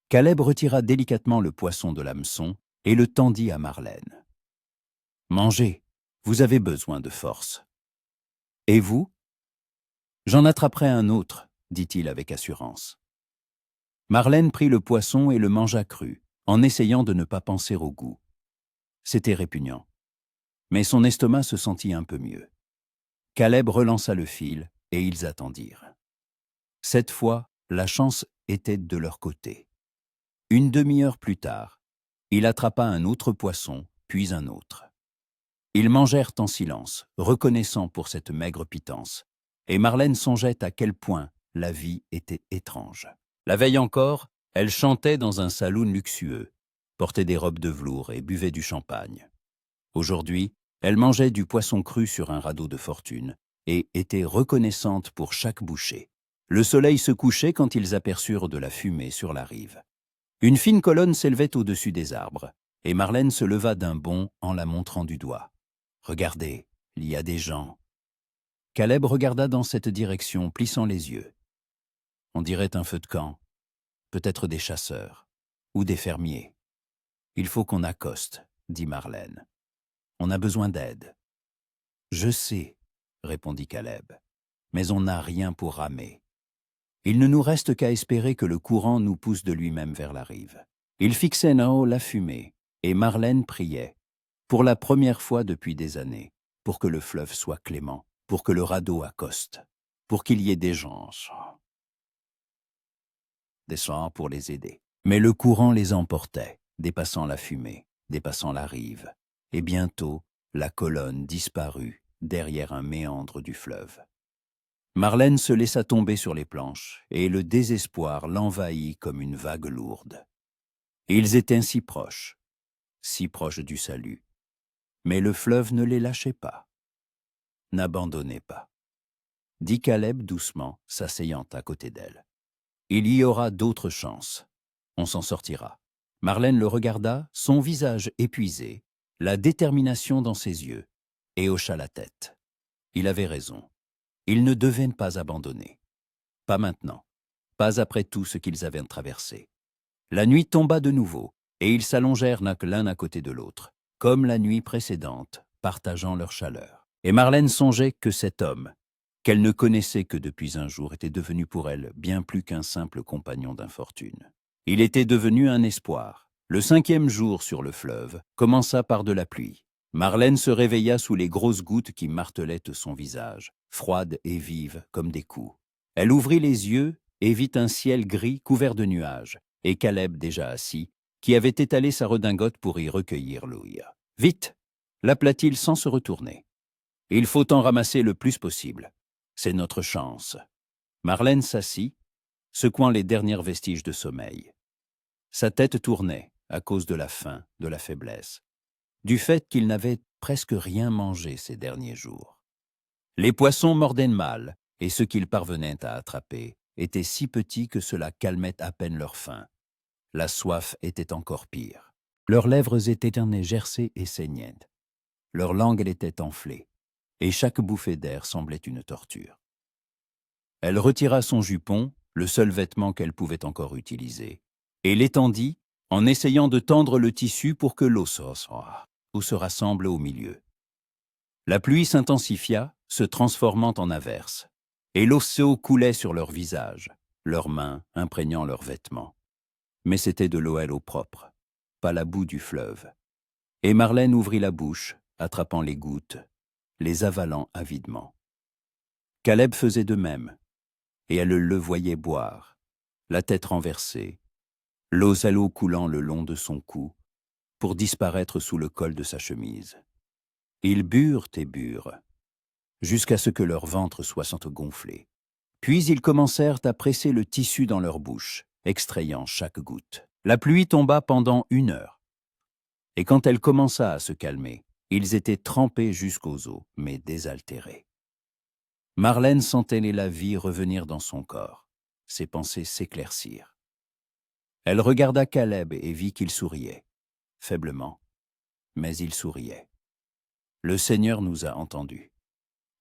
Caleb retira délicatement le poisson de l'hameçon et le tendit à Marlène. « Mangez, vous avez besoin de force. »« Et vous ?»« J'en attraperai un autre, » dit-il avec assurance. Marlène prit le poisson et le mangea cru, en essayant de ne pas penser au goût. C'était répugnant. Mais son estomac se sentit un peu mieux. Caleb relança le fil et ils attendirent. Cette fois, la chance était de leur côté. Une demi-heure plus tard, il attrapa un autre poisson, puis un autre. Ils mangèrent en silence, reconnaissant pour cette maigre pitance, et Marlène songeait à quel point la vie était étrange. La veille encore, elle chantait dans un saloon luxueux, portait des robes de velours et buvait du champagne. Aujourd'hui, elle mangeait du poisson cru sur un radeau de fortune et était reconnaissante pour chaque bouchée. Le soleil se couchait quand ils aperçurent de la fumée sur la rive. Une fine colonne s'élevait au-dessus des arbres, et Marlène se leva d'un bond en la montrant du doigt. « Regardez, il y a des gens. » Caleb regarda dans cette direction, plissant les yeux. On dirait un feu de camp, peut-être des chasseurs, ou des fermiers. « Il faut qu'on accoste, » dit Marlène. « On a besoin d'aide. »« Je sais, » répondit Caleb, « mais on n'a rien pour ramer. Il ne nous reste qu'à espérer que le courant nous pousse de lui-même vers la rive. » Il fixait en haut la fumée, et Marlène priait, pour la première fois depuis des années, pour que le fleuve soit clément, pour que le radeau accoste, pour qu'il y ait des gens pour les aider. Mais le courant les emportait, dépassant la fumée, dépassant la rive, et bientôt la colonne disparut derrière un méandre du fleuve. Marlène se laissa tomber sur les planches, et le désespoir l'envahit comme une vague lourde. Ils étaient si proches du salut. Mais le fleuve ne les lâchait pas. « N'abandonnez pas, » dit Caleb doucement, s'asseyant à côté d'elle. « Il y aura d'autres chances. On s'en sortira. » Marlène le regarda, son visage épuisé, la détermination dans ses yeux, et hocha la tête. Il avait raison. Ils ne devaient pas abandonner. Pas maintenant, pas après tout ce qu'ils avaient traversé. La nuit tomba de nouveau, et ils s'allongèrent l'un à côté de l'autre, comme la nuit précédente, partageant leur chaleur. Et Marlène songeait que cet homme, qu'elle ne connaissait que depuis un jour, était devenu pour elle bien plus qu'un simple compagnon d'infortune. Il était devenu un espoir. Le 5e jour sur le fleuve commença par de la pluie. Marlène se réveilla sous les grosses gouttes qui martelaient son visage, froides et vives comme des coups. Elle ouvrit les yeux et vit un ciel gris couvert de nuages, et Caleb déjà assis, qui avait étalé sa redingote pour y recueillir l'ouïe. « Vite !» l'appela-t-il sans se retourner. « Il faut en ramasser le plus possible. C'est notre chance. » Marlène s'assit, secouant les derniers vestiges de sommeil. Sa tête tournait à cause de la faim, de la faiblesse, du fait qu'il n'avait presque rien mangé ces derniers jours. Les poissons mordaient mal, et ceux qu'ils parvenaient à attraper étaient si petits que cela calmait à peine leur faim. La soif était encore pire. Leurs lèvres étaient gercées et saignaient. Leur langue était enflée, et chaque bouffée d'air semblait une torture. Elle retira son jupon, le seul vêtement qu'elle pouvait encore utiliser, et l'étendit en essayant de tendre le tissu pour que l'eau se rassemble au milieu. La pluie s'intensifia, se transformant en averse, et l'océan coulait sur leurs visages, leurs mains imprégnant leurs vêtements. Mais c'était de l'eau à l'eau propre, pas la boue du fleuve. Et Marlène ouvrit la bouche, attrapant les gouttes, les avalant avidement. Caleb faisait de même, et elle le voyait boire, la tête renversée, l'eau à l'eau coulant le long de son cou, pour disparaître sous le col de sa chemise. Ils burent et burent, jusqu'à ce que leur ventre soit gonflé. Puis ils commencèrent à presser le tissu dans leur bouche, extrayant chaque goutte. La pluie tomba pendant 1 heure. Et quand elle commença à se calmer, ils étaient trempés jusqu'aux os, mais désaltérés. Marlène sentait la vie revenir dans son corps. Ses pensées s'éclaircirent. Elle regarda Caleb et vit qu'il souriait, faiblement, mais il souriait. « Le Seigneur nous a entendus, »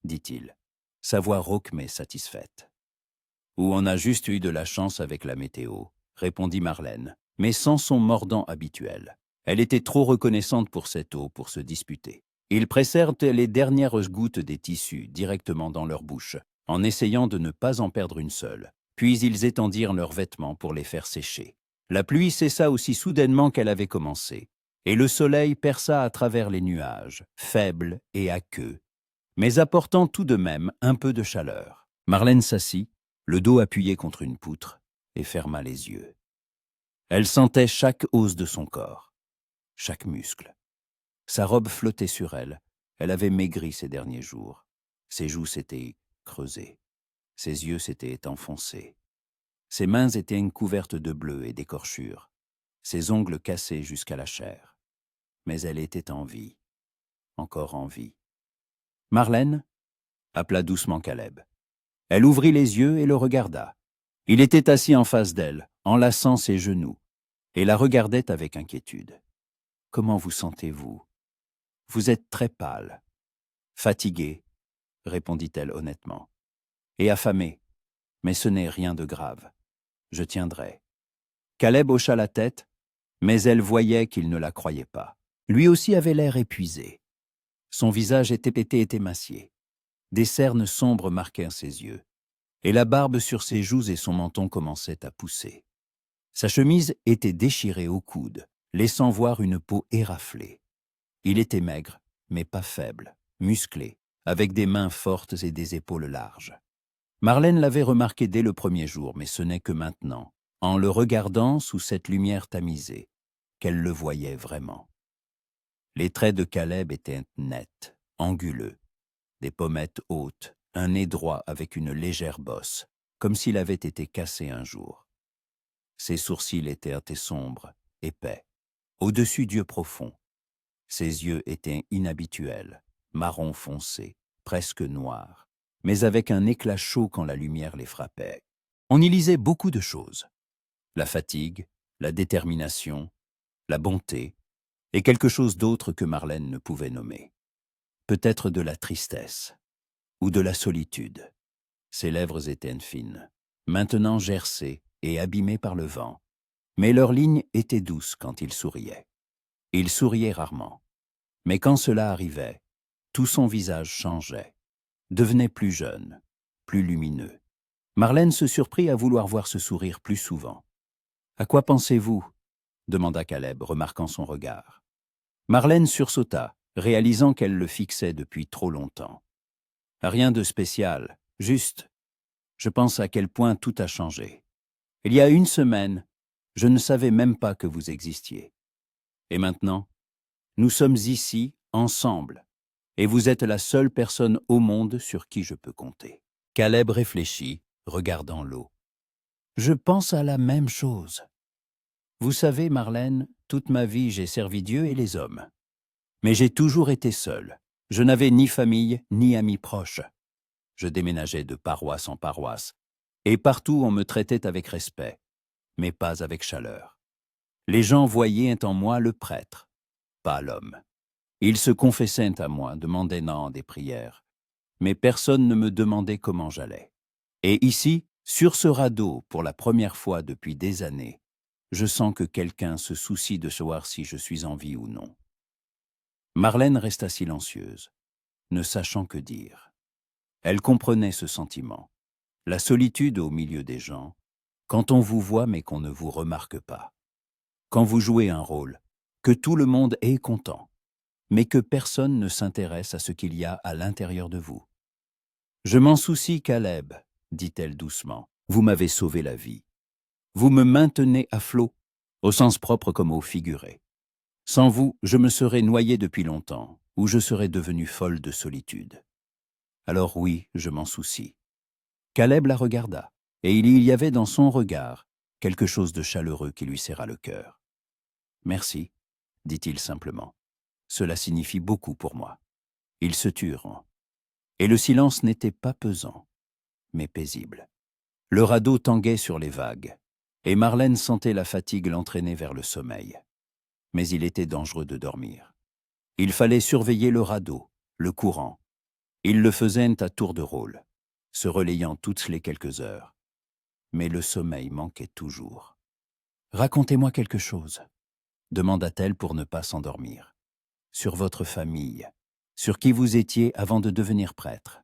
dit-il, sa voix rauque mais satisfaite. « Ou on a juste eu de la chance avec la météo, » répondit Marlène, mais sans son mordant habituel. Elle était trop reconnaissante pour cette eau pour se disputer. Ils pressèrent les dernières gouttes des tissus directement dans leur bouche, en essayant de ne pas en perdre une seule. Puis ils étendirent leurs vêtements pour les faire sécher. La pluie cessa aussi soudainement qu'elle avait commencé, et le soleil perça à travers les nuages, faible et aqueux, mais apportant tout de même un peu de chaleur. Marlène s'assit, le dos appuyé contre une poutre, et ferma les yeux. Elle sentait chaque os de son corps, chaque muscle. Sa robe flottait sur elle, elle avait maigri ces derniers jours. Ses joues s'étaient creusées, ses yeux s'étaient enfoncés. Ses mains étaient couvertes de bleu et d'écorchures, ses ongles cassés jusqu'à la chair. Mais elle était en vie, encore en vie. « Marlène » appela doucement Caleb. Elle ouvrit les yeux et le regarda. Il était assis en face d'elle, enlaçant ses genoux, et la regardait avec inquiétude. « Comment vous sentez-vous ? Vous êtes très pâle. »« Fatiguée, » répondit-elle honnêtement. « Et affamée, mais ce n'est rien de grave. Je tiendrai. » Caleb hocha la tête, mais elle voyait qu'il ne la croyait pas. Lui aussi avait l'air épuisé. Son visage était émacié. Des cernes sombres marquèrent ses yeux, et la barbe sur ses joues et son menton commençait à pousser. Sa chemise était déchirée au coude, laissant voir une peau éraflée. Il était maigre, mais pas faible, musclé, avec des mains fortes et des épaules larges. Marlène l'avait remarqué dès le premier jour, mais ce n'est que maintenant, en le regardant sous cette lumière tamisée, qu'elle le voyait vraiment. Les traits de Caleb étaient nets, anguleux, des pommettes hautes, un nez droit avec une légère bosse, comme s'il avait été cassé un jour. Ses sourcils étaient sombres, épais, au-dessus d'yeux profonds. Ses yeux étaient inhabituels, marron foncé, presque noirs, mais avec un éclat chaud quand la lumière les frappait. On y lisait beaucoup de choses. La fatigue, la détermination, la bonté, et quelque chose d'autre que Marlène ne pouvait nommer. Peut-être de la tristesse, ou de la solitude. Ses lèvres étaient fines, maintenant gercées et abîmées par le vent, mais leurs lignes étaient douces quand il souriait. Il souriait rarement, mais quand cela arrivait, tout son visage changeait, devenait plus jeune, plus lumineux. Marlène se surprit à vouloir voir ce sourire plus souvent. « À quoi pensez-vous » demanda Caleb, remarquant son regard. Marlène sursauta, réalisant qu'elle le fixait depuis trop longtemps. « Rien de spécial, juste. Je pense à quel point tout a changé. Il y a 1 semaine, je ne savais même pas que vous existiez. Et maintenant, nous sommes ici, ensemble, et vous êtes la seule personne au monde sur qui je peux compter. » Caleb réfléchit, regardant l'eau. « Je pense à la même chose. Vous savez, Marlène, toute ma vie j'ai servi Dieu et les hommes. Mais j'ai toujours été seul. Je n'avais ni famille, ni amis proches. Je déménageais de paroisse en paroisse, et partout on me traitait avec respect, mais pas avec chaleur. Les gens voyaient en moi le prêtre, pas l'homme. Ils se confessaient à moi, demandaient des prières, mais personne ne me demandait comment j'allais. Et ici, sur ce radeau, pour la première fois depuis des années, je sens que quelqu'un se soucie de savoir si je suis en vie ou non. » Marlène resta silencieuse. ne sachant que dire. Elle comprenait ce sentiment, la solitude au milieu des gens, quand on vous voit mais qu'on ne vous remarque pas. Quand vous jouez un rôle, que tout le monde est content, mais que personne ne s'intéresse à ce qu'il y a à l'intérieur de vous. « Je m'en soucie, Caleb, dit-elle doucement. Vous m'avez sauvé la vie. Vous me maintenez à flot, au sens propre comme au figuré. Sans vous, je me serais noyée depuis longtemps, ou je serais devenue folle de solitude. Alors oui, je m'en soucie. » Caleb la regarda, et il y avait dans son regard quelque chose de chaleureux qui lui serra le cœur. « Merci, dit-il simplement. Cela signifie beaucoup pour moi. » Ils se turent, et le silence n'était pas pesant, mais paisible. Le radeau tanguait sur les vagues, et Marlène sentait la fatigue l'entraîner vers le sommeil. Mais il était dangereux de dormir. Il fallait surveiller le radeau, le courant. Ils le faisaient à tour de rôle, se relayant toutes les quelques heures. Mais le sommeil manquait toujours. « Racontez-moi quelque chose, » demanda-t-elle pour ne pas s'endormir. « Sur votre famille, sur qui vous étiez avant de devenir prêtre. »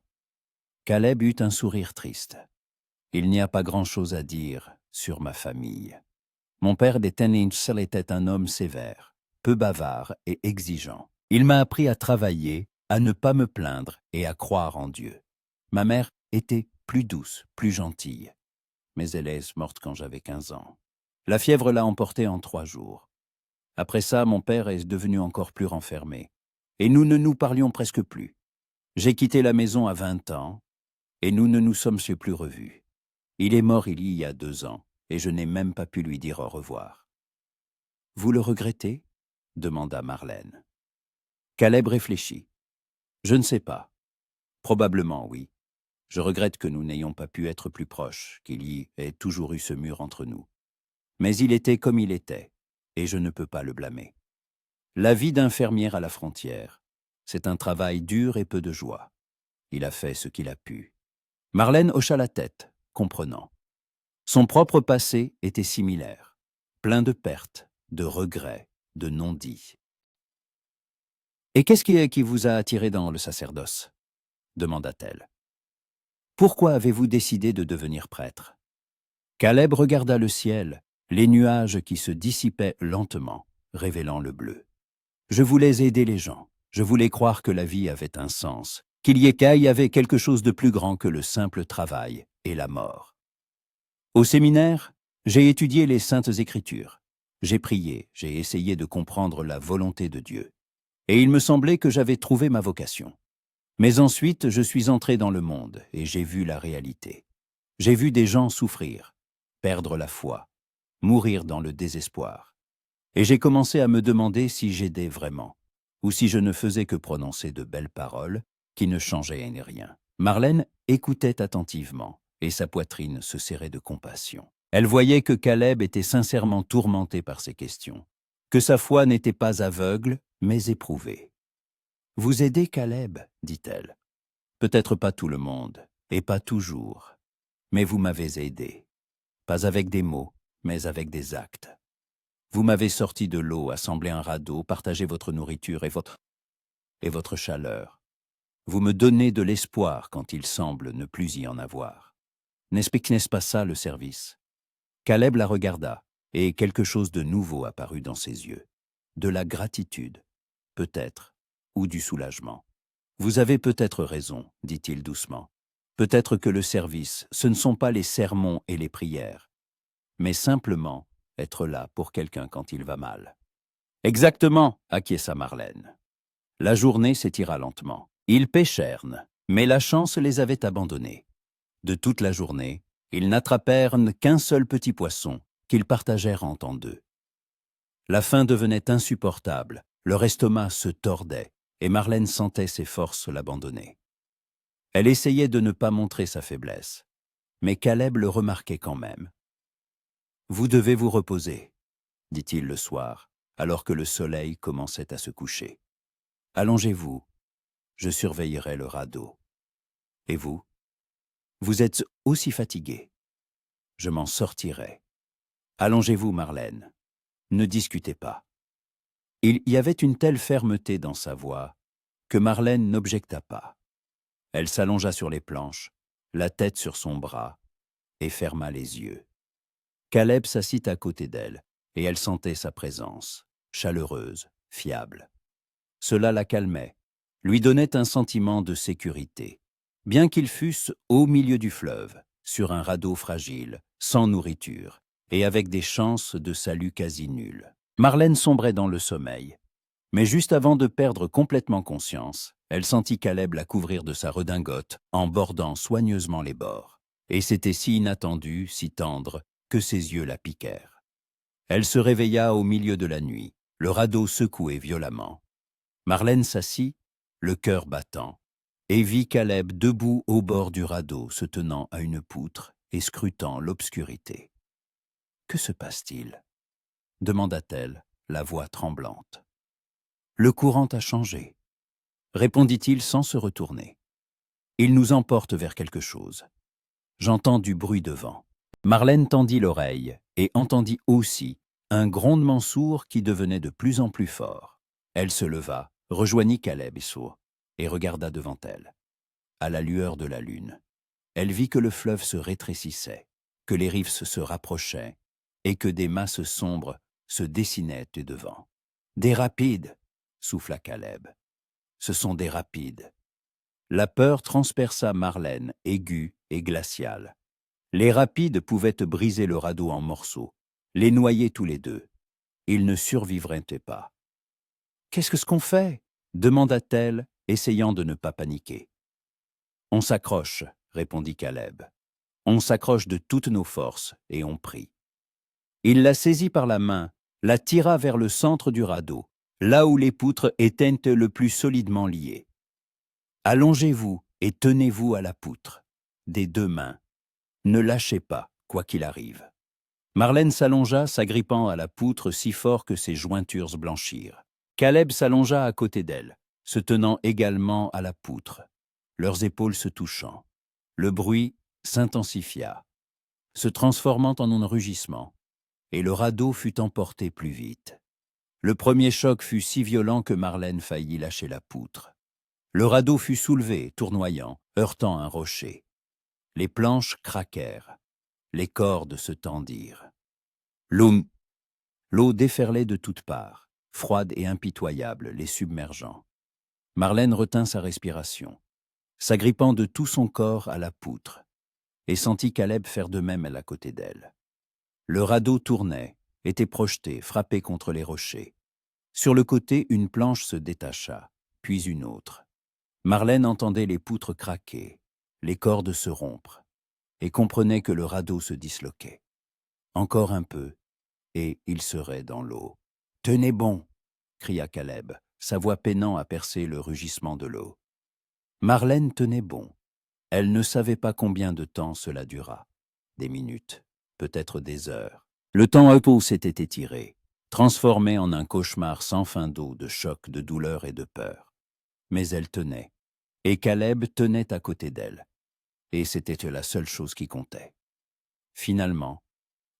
Caleb eut un sourire triste. « Il n'y a pas grand-chose à dire sur ma famille. Mon père des Tenninsel était un homme sévère, peu bavard et exigeant. Il m'a appris à travailler, à ne pas me plaindre et à croire en Dieu. Ma mère était plus douce, plus gentille. Mais elle est morte quand j'avais 15 ans. La fièvre l'a emportée en 3 jours. Après ça, mon père est devenu encore plus renfermé. Et nous ne nous parlions presque plus. J'ai quitté la maison à 20 ans, et nous ne nous sommes plus revus. Il est mort il y a 2 ans, et je n'ai même pas pu lui dire au revoir. »« Vous le regrettez » demanda Marlène. Caleb réfléchit. « Je ne sais pas. Probablement, oui. Je regrette que nous n'ayons pas pu être plus proches, qu'il y ait toujours eu ce mur entre nous. Mais il était comme il était, et je ne peux pas le blâmer. La vie d'infirmière à la frontière, c'est un travail dur et peu de joie. Il a fait ce qu'il a pu. » Marlène hocha la tête, comprenant. Son propre passé était similaire, plein de pertes, de regrets, de non-dits. « Et qu'est-ce qui vous a attiré dans le sacerdoce » demanda-t-elle. « Pourquoi avez-vous décidé de devenir prêtre » Caleb regarda le ciel, les nuages qui se dissipaient lentement, révélant le bleu. « Je voulais aider les gens, je voulais croire que la vie avait un sens, qu'il y avait quelque chose de plus grand que le simple travail et la mort. Au séminaire, j'ai étudié les Saintes Écritures. J'ai prié, j'ai essayé de comprendre la volonté de Dieu. Et il me semblait que j'avais trouvé ma vocation. Mais ensuite, je suis entré dans le monde et j'ai vu la réalité. J'ai vu des gens souffrir, perdre la foi, mourir dans le désespoir. Et j'ai commencé à me demander si j'aidais vraiment, ou si je ne faisais que prononcer de belles paroles qui ne changeaient rien. » Marlène écoutait attentivement, et sa poitrine se serrait de compassion. Elle voyait que Caleb était sincèrement tourmenté par ces questions, que sa foi n'était pas aveugle, mais éprouvée. « Vous aidez Caleb, dit-elle. Peut-être pas tout le monde, et pas toujours, mais vous m'avez aidé. Pas avec des mots, mais avec des actes. Vous m'avez sorti de l'eau, assemblé un radeau, partagé votre nourriture et votre chaleur. Vous me donnez de l'espoir quand il semble ne plus y en avoir. N'est-ce pas ça le service ?» Caleb la regarda, et quelque chose de nouveau apparut dans ses yeux. De la gratitude, peut-être, ou du soulagement. « Vous avez peut-être raison, dit-il doucement. Peut-être que le service, ce ne sont pas les sermons et les prières, mais simplement être là pour quelqu'un quand il va mal. »« Exactement, acquiesça Marlène. » La journée s'étira lentement. Ils pêchèrent, mais la chance les avait abandonnés. De toute la journée, ils n'attrapèrent qu'un seul petit poisson qu'ils partagèrent en deux. La faim devenait insupportable, leur estomac se tordait, et Marlène sentait ses forces l'abandonner. Elle essayait de ne pas montrer sa faiblesse, mais Caleb le remarquait quand même. « Vous devez vous reposer, » dit-il le soir, alors que le soleil commençait à se coucher. « Allongez-vous, je surveillerai le radeau. Et vous ? Vous êtes aussi fatigué. Je m'en sortirai. Allongez-vous, Marlène. Ne discutez pas. » Il y avait une telle fermeté dans sa voix que Marlène n'objecta pas. Elle s'allongea sur les planches, la tête sur son bras, et ferma les yeux. Caleb s'assit à côté d'elle, et elle sentait sa présence, chaleureuse, fiable. Cela la calmait, lui donnait un sentiment de sécurité. Bien qu'ils fussent au milieu du fleuve, sur un radeau fragile, sans nourriture, et avec des chances de salut quasi nulles, Marlène sombrait dans le sommeil. Mais juste avant de perdre complètement conscience, elle sentit Caleb la couvrir de sa redingote en bordant soigneusement les bords. Et c'était si inattendu, si tendre, que ses yeux la piquèrent. Elle se réveilla au milieu de la nuit, le radeau secoué violemment. Marlène s'assit, le cœur battant, et vit Caleb debout au bord du radeau, se tenant à une poutre et scrutant l'obscurité. « Que se passe-t-il » demanda-t-elle, la voix tremblante. « Le courant a changé » répondit-il sans se retourner. « Il nous emporte vers quelque chose. J'entends du bruit de vent. » Marlène tendit l'oreille et entendit aussi un grondement sourd qui devenait de plus en plus fort. Elle se leva, rejoignit Caleb et regarda devant elle. À la lueur de la lune, elle vit que le fleuve se rétrécissait, que les rives se rapprochaient et que des masses sombres se dessinaient devant. « Des rapides !» souffla Caleb. « Ce sont des rapides. » La peur transperça Marlène, aiguë et glaciale. Les rapides pouvaient briser le radeau en morceaux, les noyer tous les deux. Ils ne survivraient pas. « Qu'est-ce qu'on fait ?» demanda-t-elle, essayant de ne pas paniquer. « On s'accroche, » répondit Caleb. « On s'accroche de toutes nos forces et on prie. » Il la saisit par la main, la tira vers le centre du radeau, là où les poutres étaient le plus solidement liées. « Allongez-vous et tenez-vous à la poutre, des deux mains. Ne lâchez pas, quoi qu'il arrive. » Marlène s'allongea, s'agrippant à la poutre si fort que ses jointures blanchirent. Caleb s'allongea à côté d'elle, se tenant également à la poutre, leurs épaules se touchant. Le bruit s'intensifia, se transformant en un rugissement, et le radeau fut emporté plus vite. Le premier choc fut si violent que Marlène faillit lâcher la poutre. Le radeau fut soulevé, tournoyant, heurtant un rocher. Les planches craquèrent, les cordes se tendirent. L'eau déferlait de toutes parts, froide et impitoyable, les submergeant. Marlène retint sa respiration, s'agrippant de tout son corps à la poutre, et sentit Caleb faire de même à côté d'elle. Le radeau tournait, était projeté, frappé contre les rochers. Sur le côté, une planche se détacha, puis une autre. Marlène entendait les poutres craquer, les cordes se rompre, et comprenait que le radeau se disloquait. Encore un peu, et il serait dans l'eau. « Tenez bon !» cria Caleb, sa voix peinant à percer le rugissement de l'eau. Marlène tenait bon. Elle ne savait pas combien de temps cela dura. Des minutes, peut-être des heures. Le temps à peau s'était étiré, transformé en un cauchemar sans fin d'eau, de choc, de douleur et de peur. Mais elle tenait, et Caleb tenait à côté d'elle. Et c'était la seule chose qui comptait. Finalement,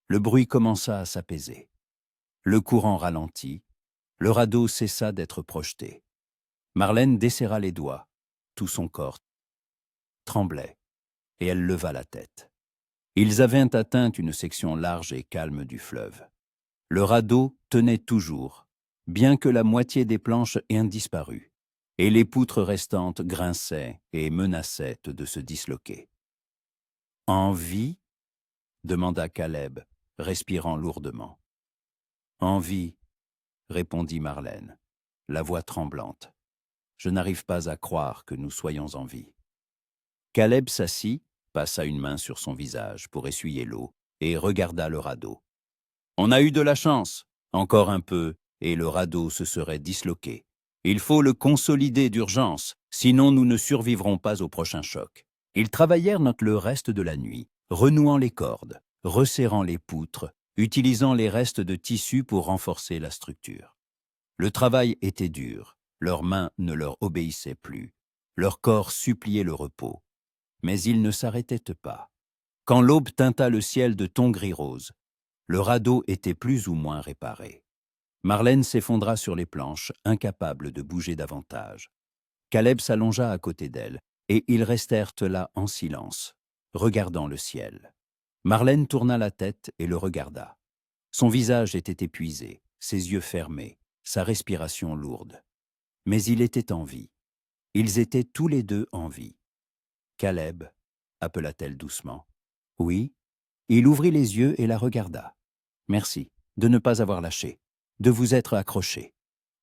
le bruit commença à s'apaiser. Le courant ralentit, le radeau cessa d'être projeté. Marlène desserra les doigts, tout son corps tremblait, et elle leva la tête. Ils avaient atteint une section large et calme du fleuve. Le radeau tenait toujours, bien que la moitié des planches ait disparu, et les poutres restantes grinçaient et menaçaient de se disloquer. « En vie ?» demanda Caleb, respirant lourdement. « En vie », répondit Marlène, la voix tremblante. « Je n'arrive pas à croire que nous soyons en vie. » Caleb s'assit, passa une main sur son visage pour essuyer l'eau et regarda le radeau. « On a eu de la chance, encore un peu, et le radeau se serait disloqué. Il faut le consolider d'urgence, sinon nous ne survivrons pas au prochain choc. » Ils travaillèrent le reste de la nuit, renouant les cordes, resserrant les poutres, utilisant les restes de tissu pour renforcer la structure. Le travail était dur, leurs mains ne leur obéissaient plus, leur corps suppliait le repos. Mais ils ne s'arrêtaient pas. Quand l'aube teinta le ciel de tons gris-rose, le radeau était plus ou moins réparé. Marlène s'effondra sur les planches, incapable de bouger davantage. Caleb s'allongea à côté d'elle, et ils restèrent là en silence, regardant le ciel. Marlène tourna la tête et le regarda. Son visage était épuisé, ses yeux fermés, sa respiration lourde. Mais il était en vie. Ils étaient tous les deux en vie. « Caleb » appela-t-elle doucement. « Oui ?» Il ouvrit les yeux et la regarda. « Merci de ne pas avoir lâché, de vous être accroché. »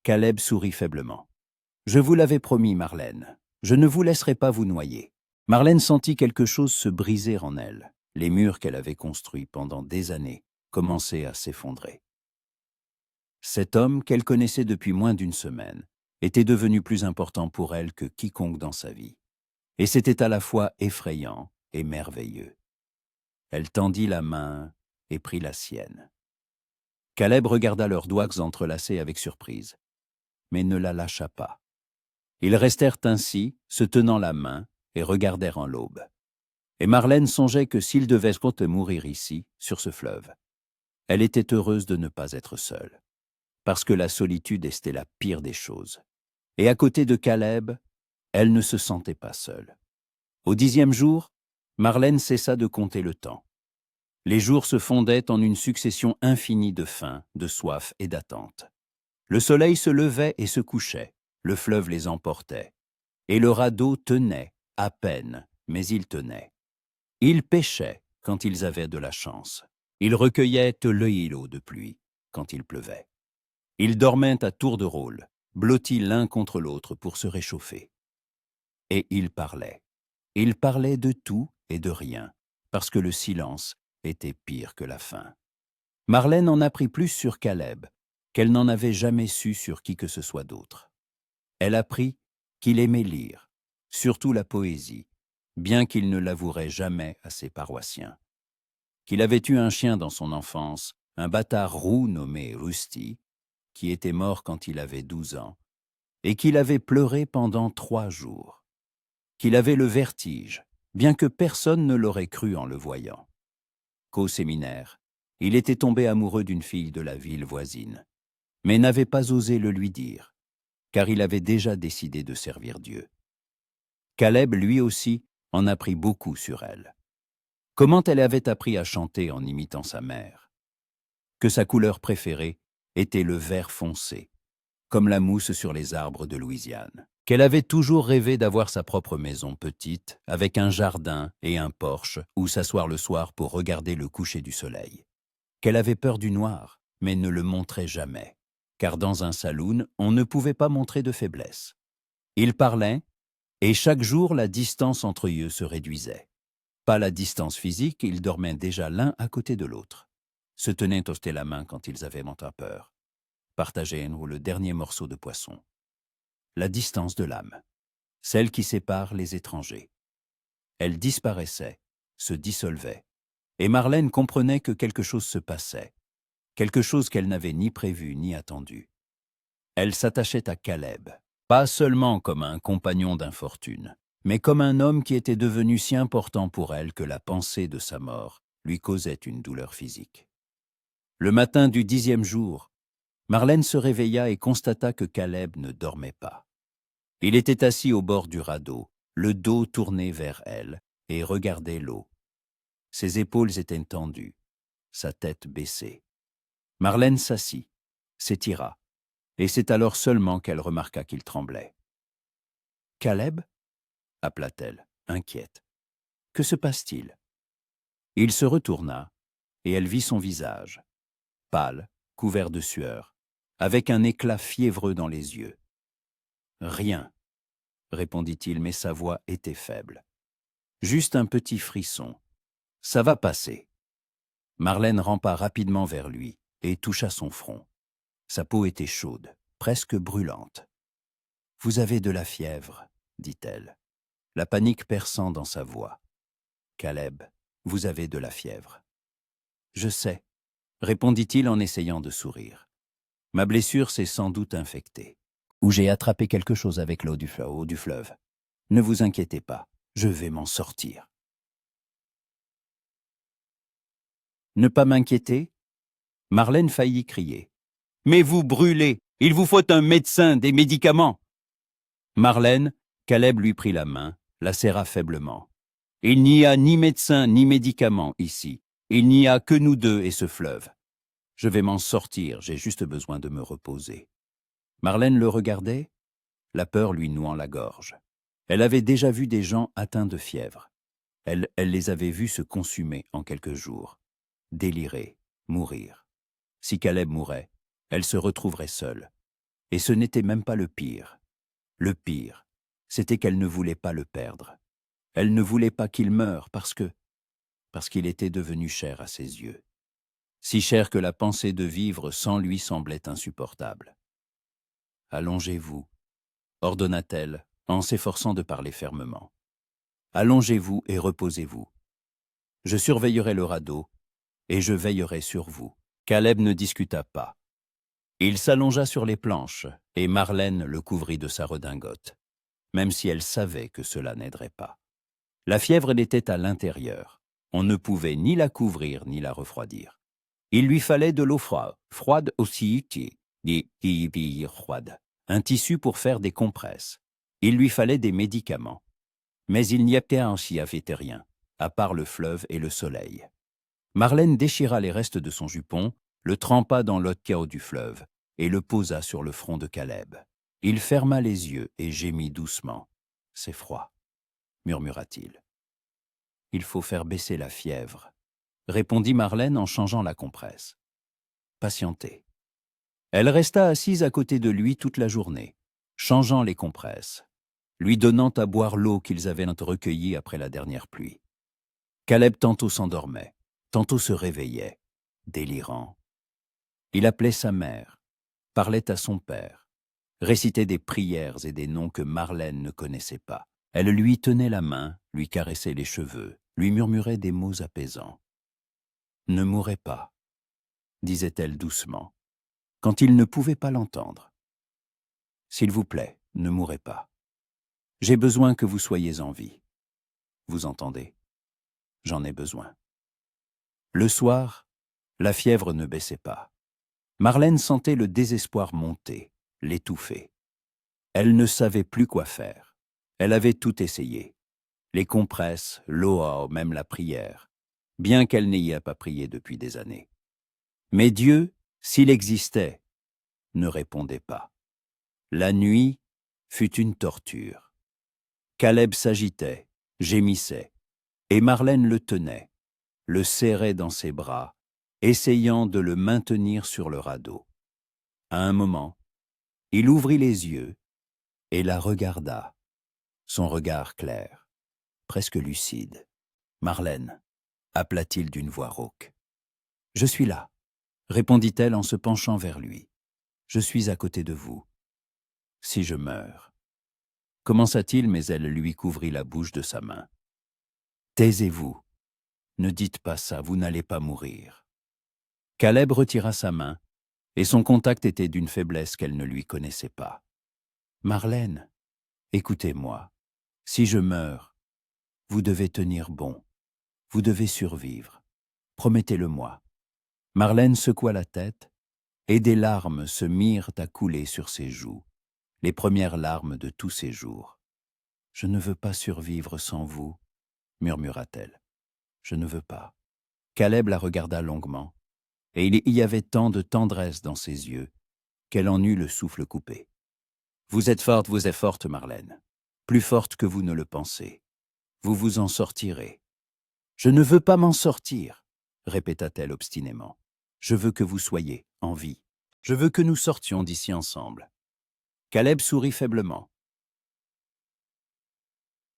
Caleb sourit faiblement. « Je vous l'avais promis, Marlène. Je ne vous laisserai pas vous noyer. » Marlène sentit quelque chose se briser en elle. Les murs qu'elle avait construits pendant des années commençaient à s'effondrer. Cet homme, qu'elle connaissait depuis moins d'une semaine, était devenu plus important pour elle que quiconque dans sa vie. Et c'était à la fois effrayant et merveilleux. Elle tendit la main et prit la sienne. Caleb regarda leurs doigts entrelacés avec surprise, mais ne la lâcha pas. Ils restèrent ainsi, se tenant la main, et regardèrent en l'aube. Et Marlène songeait que s'il devait mourir ici, sur ce fleuve, elle était heureuse de ne pas être seule, parce que la solitude était la pire des choses. Et à côté de Caleb, elle ne se sentait pas seule. Au 10e jour, Marlène cessa de compter le temps. Les jours se fondaient en une succession infinie de faim, de soif et d'attente. Le soleil se levait et se couchait, le fleuve les emportait. Et le radeau tenait, à peine, mais il tenait. Ils pêchaient quand ils avaient de la chance. Ils recueillaient le îlot de pluie quand il pleuvait. Ils dormaient à tour de rôle, blottis l'un contre l'autre pour se réchauffer. Et ils parlaient. Ils parlaient de tout et de rien, parce que le silence était pire que la faim. Marlène en apprit plus sur Caleb qu'elle n'en avait jamais su sur qui que ce soit d'autre. Elle apprit qu'il aimait lire, surtout la poésie, bien qu'il ne l'avouerait jamais à ses paroissiens. Qu'il avait eu un chien dans son enfance, un bâtard roux nommé Rusty, qui était mort quand il avait 12 ans, et qu'il avait pleuré pendant 3 jours. Qu'il avait le vertige, bien que personne ne l'aurait cru en le voyant. Qu'au séminaire, il était tombé amoureux d'une fille de la ville voisine, mais n'avait pas osé le lui dire, car il avait déjà décidé de servir Dieu. Caleb, lui aussi, en apprit beaucoup sur elle. Comment elle avait appris à chanter en imitant sa mère. Que sa couleur préférée était le vert foncé, comme la mousse sur les arbres de Louisiane. Qu'elle avait toujours rêvé d'avoir sa propre maison petite, avec un jardin et un porche où s'asseoir le soir pour regarder le coucher du soleil. Qu'elle avait peur du noir, mais ne le montrait jamais, car dans un saloon, on ne pouvait pas montrer de faiblesse. Ils parlaient, et chaque jour la distance entre eux se réduisait. Pas la distance physique, ils dormaient déjà l'un à côté de l'autre, se tenaient toaster la main quand ils avaient monté peur, partageaient le dernier morceau de poisson. La distance de l'âme, celle qui sépare les étrangers. Elle disparaissait, se dissolvait, et Marlène comprenait que quelque chose se passait, quelque chose qu'elle n'avait ni prévu ni attendu. Elle s'attachait à Caleb, pas seulement comme un compagnon d'infortune, mais comme un homme qui était devenu si important pour elle que la pensée de sa mort lui causait une douleur physique. Le matin du 10e jour, Marlène se réveilla et constata que Caleb ne dormait pas. Il était assis au bord du radeau, le dos tourné vers elle, et regardait l'eau. Ses épaules étaient tendues, sa tête baissée. Marlène s'assit, s'étira, et c'est alors seulement qu'elle remarqua qu'il tremblait. « Caleb » appela-t-elle, inquiète. « Que se passe-t-il » Il se retourna, et elle vit son visage, pâle, couvert de sueur, avec un éclat fiévreux dans les yeux. « Rien » répondit-il, mais sa voix était faible. « Juste un petit frisson. Ça va passer. » Marlène rampa rapidement vers lui et toucha son front. Sa peau était chaude, presque brûlante. « Vous avez de la fièvre, » dit-elle, la panique perçant dans sa voix. « Caleb, vous avez de la fièvre. »« Je sais, » répondit-il en essayant de sourire. « Ma blessure s'est sans doute infectée. Ou j'ai attrapé quelque chose avec l'eau du fleuve. Ne vous inquiétez pas, je vais m'en sortir. » Ne pas m'inquiéter? Marlène faillit crier. « Mais vous brûlez! Il vous faut un médecin, des médicaments !» Marlène, Caleb lui prit la main, la serra faiblement. « Il n'y a ni médecin ni médicament ici. Il n'y a que nous deux et ce fleuve. Je vais m'en sortir, j'ai juste besoin de me reposer. » Marlène le regardait, la peur lui nouant la gorge. Elle avait déjà vu des gens atteints de fièvre. Elle les avait vus se consumer en quelques jours, délirer, mourir. Si Caleb mourait, elle se retrouverait seule. Et ce n'était même pas le pire. Le pire, c'était qu'elle ne voulait pas le perdre. Elle ne voulait pas qu'il meure parce qu'il était devenu cher à ses yeux. Si cher que la pensée de vivre sans lui semblait insupportable. « Allongez-vous », ordonna-t-elle en s'efforçant de parler fermement. « Allongez-vous et reposez-vous. Je surveillerai le radeau et je veillerai sur vous. » Caleb ne discuta pas. Il s'allongea sur les planches et Marlène le couvrit de sa redingote, même si elle savait que cela n'aiderait pas. La fièvre était à l'intérieur. On ne pouvait ni la couvrir ni la refroidir. Il lui fallait de l'eau froide aussi, froide, un tissu pour faire des compresses. Il lui fallait des médicaments. Mais il n'y avait rien, à part le fleuve et le soleil. Marlène déchira les restes de son jupon, le trempa dans l'eau chaos du fleuve et le posa sur le front de Caleb. Il ferma les yeux et gémit doucement. « C'est froid », murmura-t-il. « Il faut faire baisser la fièvre », répondit Marlène en changeant la compresse. Patientez. Elle resta assise à côté de lui toute la journée, changeant les compresses, lui donnant à boire l'eau qu'ils avaient recueillie après la dernière pluie. Caleb tantôt s'endormait, tantôt se réveillait, délirant. Il appelait sa mère, parlait à son père, récitait des prières et des noms que Marlène ne connaissait pas. Elle lui tenait la main, lui caressait les cheveux, lui murmurait des mots apaisants. « Ne mourrez pas », disait-elle doucement, quand il ne pouvait pas l'entendre. « S'il vous plaît, ne mourrez pas. J'ai besoin que vous soyez en vie. Vous entendez ? J'en ai besoin. » Le soir, la fièvre ne baissait pas. Marlène sentait le désespoir monter, l'étouffer. Elle ne savait plus quoi faire. Elle avait tout essayé. Les compresses, l'eau, même la prière, bien qu'elle n'ayait pas prié depuis des années. Mais Dieu, s'il existait, ne répondait pas. La nuit fut une torture. Caleb s'agitait, gémissait, et Marlène le tenait, le serrait dans ses bras, essayant de le maintenir sur le radeau. À un moment, il ouvrit les yeux et la regarda, son regard clair, presque lucide. « Marlène », appela-t-il d'une voix rauque. « Je suis là », répondit-elle en se penchant vers lui. « Je suis à côté de vous. Si je meurs. » Commença-t-il, mais elle lui couvrit la bouche de sa main. « Taisez-vous. Ne dites pas ça, vous n'allez pas mourir. » Caleb retira sa main, et son contact était d'une faiblesse qu'elle ne lui connaissait pas. « Marlène, écoutez-moi. Si je meurs, vous devez tenir bon. Vous devez survivre. Promettez-le-moi. » Marlène secoua la tête, et des larmes se mirent à couler sur ses joues, les premières larmes de tous ses jours. « Je ne veux pas survivre sans vous, » murmura-t-elle. « Je ne veux pas. » Caleb la regarda longuement, et il y avait tant de tendresse dans ses yeux qu'elle en eut le souffle coupé. « Vous êtes forte, Marlène, plus forte que vous ne le pensez. Vous vous en sortirez. »« Je ne veux pas m'en sortir, » répéta-t-elle obstinément. « Je veux que vous soyez en vie. Je veux que nous sortions d'ici ensemble. » Caleb sourit faiblement.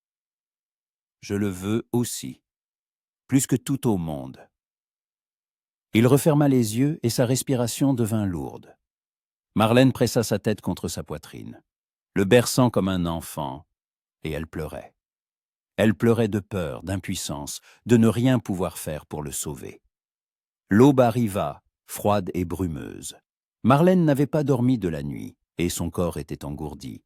« Je le veux aussi, plus que tout au monde. » Il referma les yeux et sa respiration devint lourde. Marlène pressa sa tête contre sa poitrine, le berçant comme un enfant, et elle pleurait. Elle pleurait de peur, d'impuissance, de ne rien pouvoir faire pour le sauver. L'aube arriva, froide et brumeuse. Marlène n'avait pas dormi de la nuit, et son corps était engourdi.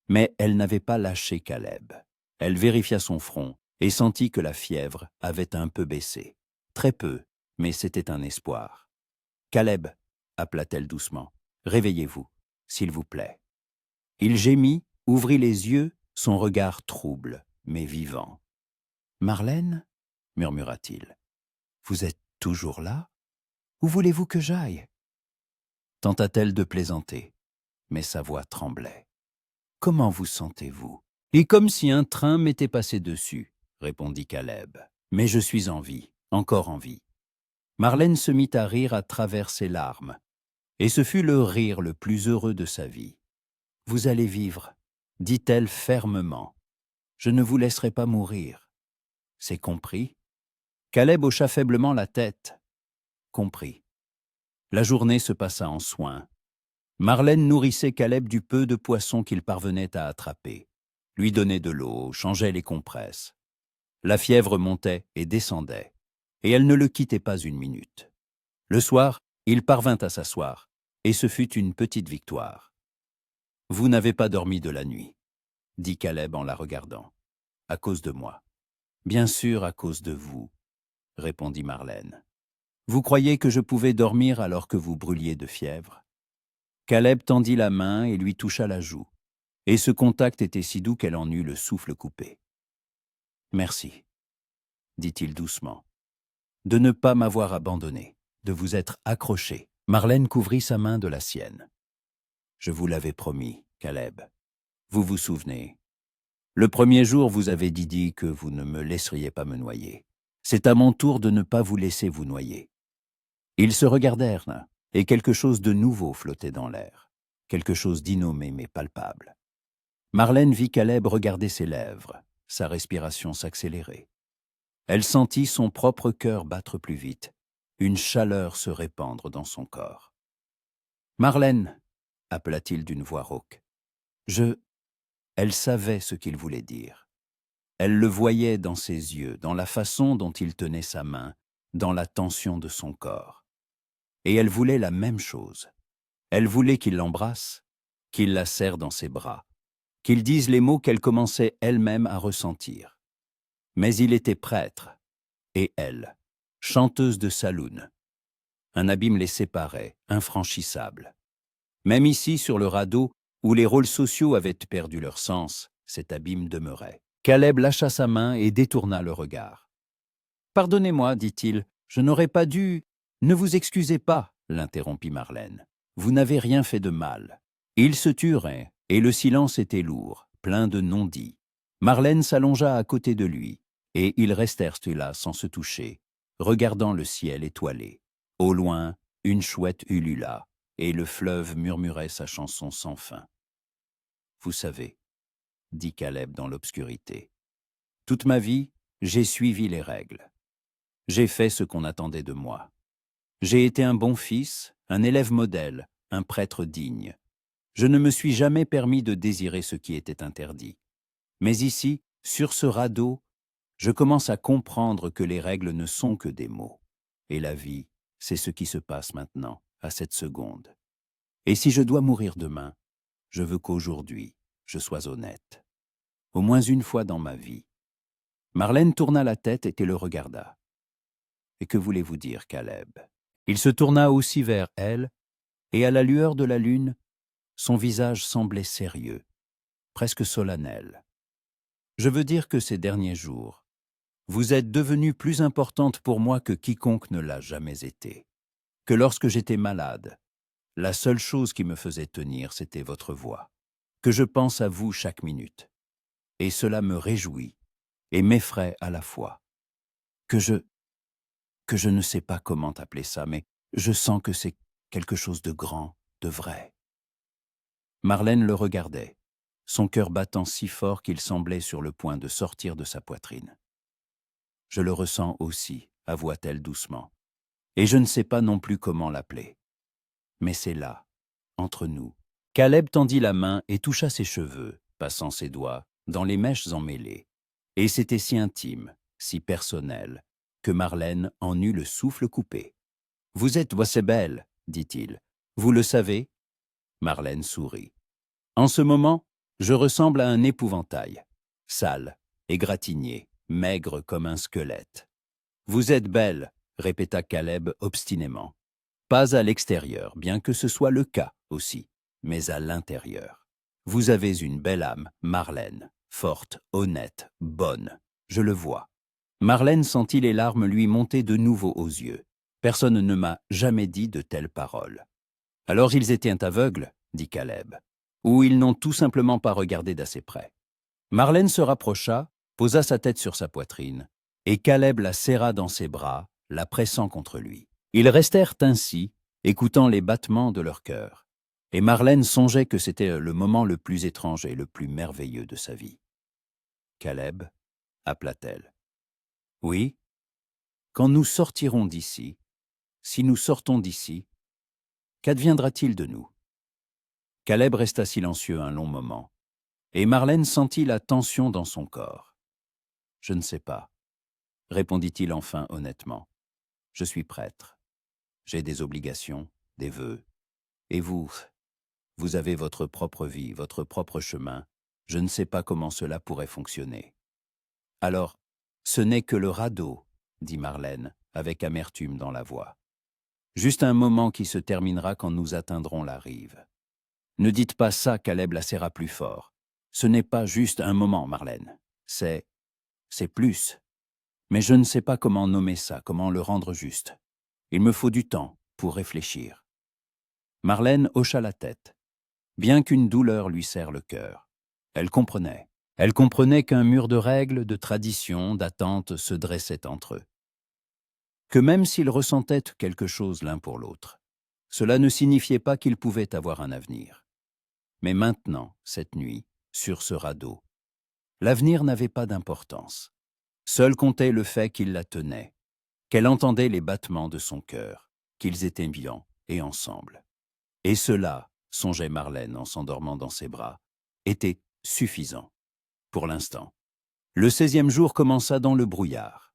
Mais elle n'avait pas lâché Caleb. Elle vérifia son front et sentit que la fièvre avait un peu baissé. Très peu, mais c'était un espoir. « Caleb », appela-t-elle doucement, « réveillez-vous, s'il vous plaît. » Il gémit ouvrit les yeux, son regard trouble, mais vivant. « Marlène » murmura-t-il. « Vous êtes toujours là? Où voulez-vous que j'aille » Tenta-t-elle de plaisanter, mais sa voix tremblait. « Comment vous sentez-vous » ?»« Et comme si un train m'était passé dessus, » répondit Caleb. « Mais je suis en vie, encore en vie. » Marlène se mit à rire à travers ses larmes, et ce fut le rire le plus heureux de sa vie. « Vous allez vivre, » dit-elle fermement. « Je ne vous laisserai pas mourir. » « C'est compris ?» Caleb hocha faiblement la tête. « Compris. » La journée se passa en soins. Marlène nourrissait Caleb du peu de poissons qu'il parvenait à attraper, lui donnait de l'eau, changeait les compresses. La fièvre montait et descendait, et elle ne le quittait pas une minute. Le soir, il parvint à s'asseoir, et ce fut une petite victoire. « Vous n'avez pas dormi de la nuit, » dit Caleb en la regardant. « À cause de moi. »« Bien sûr à cause de vous, » répondit Marlène. « Vous croyez que je pouvais dormir alors que vous brûliez de fièvre ?» Caleb tendit la main et lui toucha la joue, et ce contact était si doux qu'elle en eut le souffle coupé. « Merci, » dit-il doucement, « de ne pas m'avoir abandonné, de vous être accroché. » Marlène couvrit sa main de la sienne. « Je vous l'avais promis, Caleb. Vous vous souvenez. Le premier jour, vous avez dit que vous ne me laisseriez pas me noyer. C'est à mon tour de ne pas vous laisser vous noyer. » Ils se regardèrent, et quelque chose de nouveau flottait dans l'air, quelque chose d'innommé mais palpable. Marlène vit Caleb regarder ses lèvres, sa respiration s'accélérer. Elle sentit son propre cœur battre plus vite, une chaleur se répandre dans son corps. « Marlène » appela-t-il d'une voix rauque. « Elle savait ce qu'il voulait dire. Elle le voyait dans ses yeux, dans la façon dont il tenait sa main, dans la tension de son corps. Et elle voulait la même chose. Elle voulait qu'il l'embrasse, qu'il la serre dans ses bras, qu'il dise les mots qu'elle commençait elle-même à ressentir. Mais il était prêtre, et elle, chanteuse de saloon. Un abîme les séparait, infranchissable. Même ici, sur le radeau, où les rôles sociaux avaient perdu leur sens, cet abîme demeurait. Caleb lâcha sa main et détourna le regard. « Pardonnez-moi, dit-il, je n'aurais pas dû... »« Ne vous excusez pas, » l'interrompit Marlène. « Vous n'avez rien fait de mal. » Ils se turent, et le silence était lourd, plein de non-dits. Marlène s'allongea à côté de lui, et ils restèrent là sans se toucher, regardant le ciel étoilé. Au loin, une chouette ulula, et le fleuve murmurait sa chanson sans fin. « Vous savez, » dit Caleb dans l'obscurité, « toute ma vie, j'ai suivi les règles. J'ai fait ce qu'on attendait de moi. J'ai été un bon fils, un élève modèle, un prêtre digne. Je ne me suis jamais permis de désirer ce qui était interdit. Mais ici, sur ce radeau, je commence à comprendre que les règles ne sont que des mots. Et la vie, c'est ce qui se passe maintenant, à cette seconde. Et si je dois mourir demain, je veux qu'aujourd'hui, je sois honnête. Au moins une fois dans ma vie. » Marlène tourna la tête et le regarda. « Et que voulez-vous dire, Caleb ?» Il se tourna aussi vers elle, et à la lueur de la lune, son visage semblait sérieux, presque solennel. « Je veux dire que ces derniers jours, vous êtes devenue plus importante pour moi que quiconque ne l'a jamais été. Que lorsque j'étais malade, la seule chose qui me faisait tenir, c'était votre voix. Que je pense à vous chaque minute. Et cela me réjouit et m'effraie à la fois. Que je ne sais pas comment appeler ça, mais je sens que c'est quelque chose de grand, de vrai. » Marlène le regardait, son cœur battant si fort qu'il semblait sur le point de sortir de sa poitrine. « Je le ressens aussi, » avoua-t-elle doucement, « et je ne sais pas non plus comment l'appeler. Mais c'est là, entre nous. » Caleb tendit la main et toucha ses cheveux, passant ses doigts dans les mèches emmêlées. Et c'était si intime, si personnel, que Marlène en eut le souffle coupé. « Vous êtes Wasebel, » dit-il. « Vous le savez ?» Marlène sourit. « En ce moment, je ressemble à un épouvantail, sale, égratigné, maigre comme un squelette. »« Vous êtes belle, » répéta Caleb obstinément. « Pas à l'extérieur, bien que ce soit le cas aussi, mais à l'intérieur. Vous avez une belle âme, Marlène, forte, honnête, bonne. Je le vois. » Marlène sentit les larmes lui monter de nouveau aux yeux. Personne ne m'a jamais dit de telles paroles. Alors ils étaient aveugles, dit Caleb, ou ils n'ont tout simplement pas regardé d'assez près. Marlène se rapprocha, posa sa tête sur sa poitrine, et Caleb la serra dans ses bras, la pressant contre lui. Ils restèrent ainsi, écoutant les battements de leur cœur. Et Marlène songeait que c'était le moment le plus étrange et le plus merveilleux de sa vie. « Caleb, » appela-t-elle. « Oui, quand nous sortirons d'ici, si nous sortons d'ici, qu'adviendra-t-il de nous ?» Caleb resta silencieux un long moment, et Marlène sentit la tension dans son corps. « Je ne sais pas, » répondit-il enfin honnêtement. « Je suis prêtre. J'ai des obligations, des vœux. Et vous, vous avez votre propre vie, votre propre chemin. Je ne sais pas comment cela pourrait fonctionner. » « Alors, ce n'est que le radeau, » dit Marlène, avec amertume dans la voix. « Juste un moment qui se terminera quand nous atteindrons la rive. » « Ne dites pas ça, Caleb la serra plus fort. Ce n'est pas juste un moment, Marlène. C'est plus. Mais je ne sais pas comment nommer ça, comment le rendre juste. Il me faut du temps pour réfléchir. » Marlène hocha la tête, bien qu'une douleur lui serre le cœur. Elle comprenait. Elle comprenait qu'un mur de règles, de traditions, d'attentes se dressait entre eux. Que même s'ils ressentaient quelque chose l'un pour l'autre, cela ne signifiait pas qu'ils pouvaient avoir un avenir. Mais maintenant, cette nuit, sur ce radeau, l'avenir n'avait pas d'importance. Seul comptait le fait qu'il la tenait, qu'elle entendait les battements de son cœur, qu'ils étaient bien et ensemble. Et cela, songeait Marlène en s'endormant dans ses bras, était suffisant, pour l'instant. Le 16e jour commença dans le brouillard.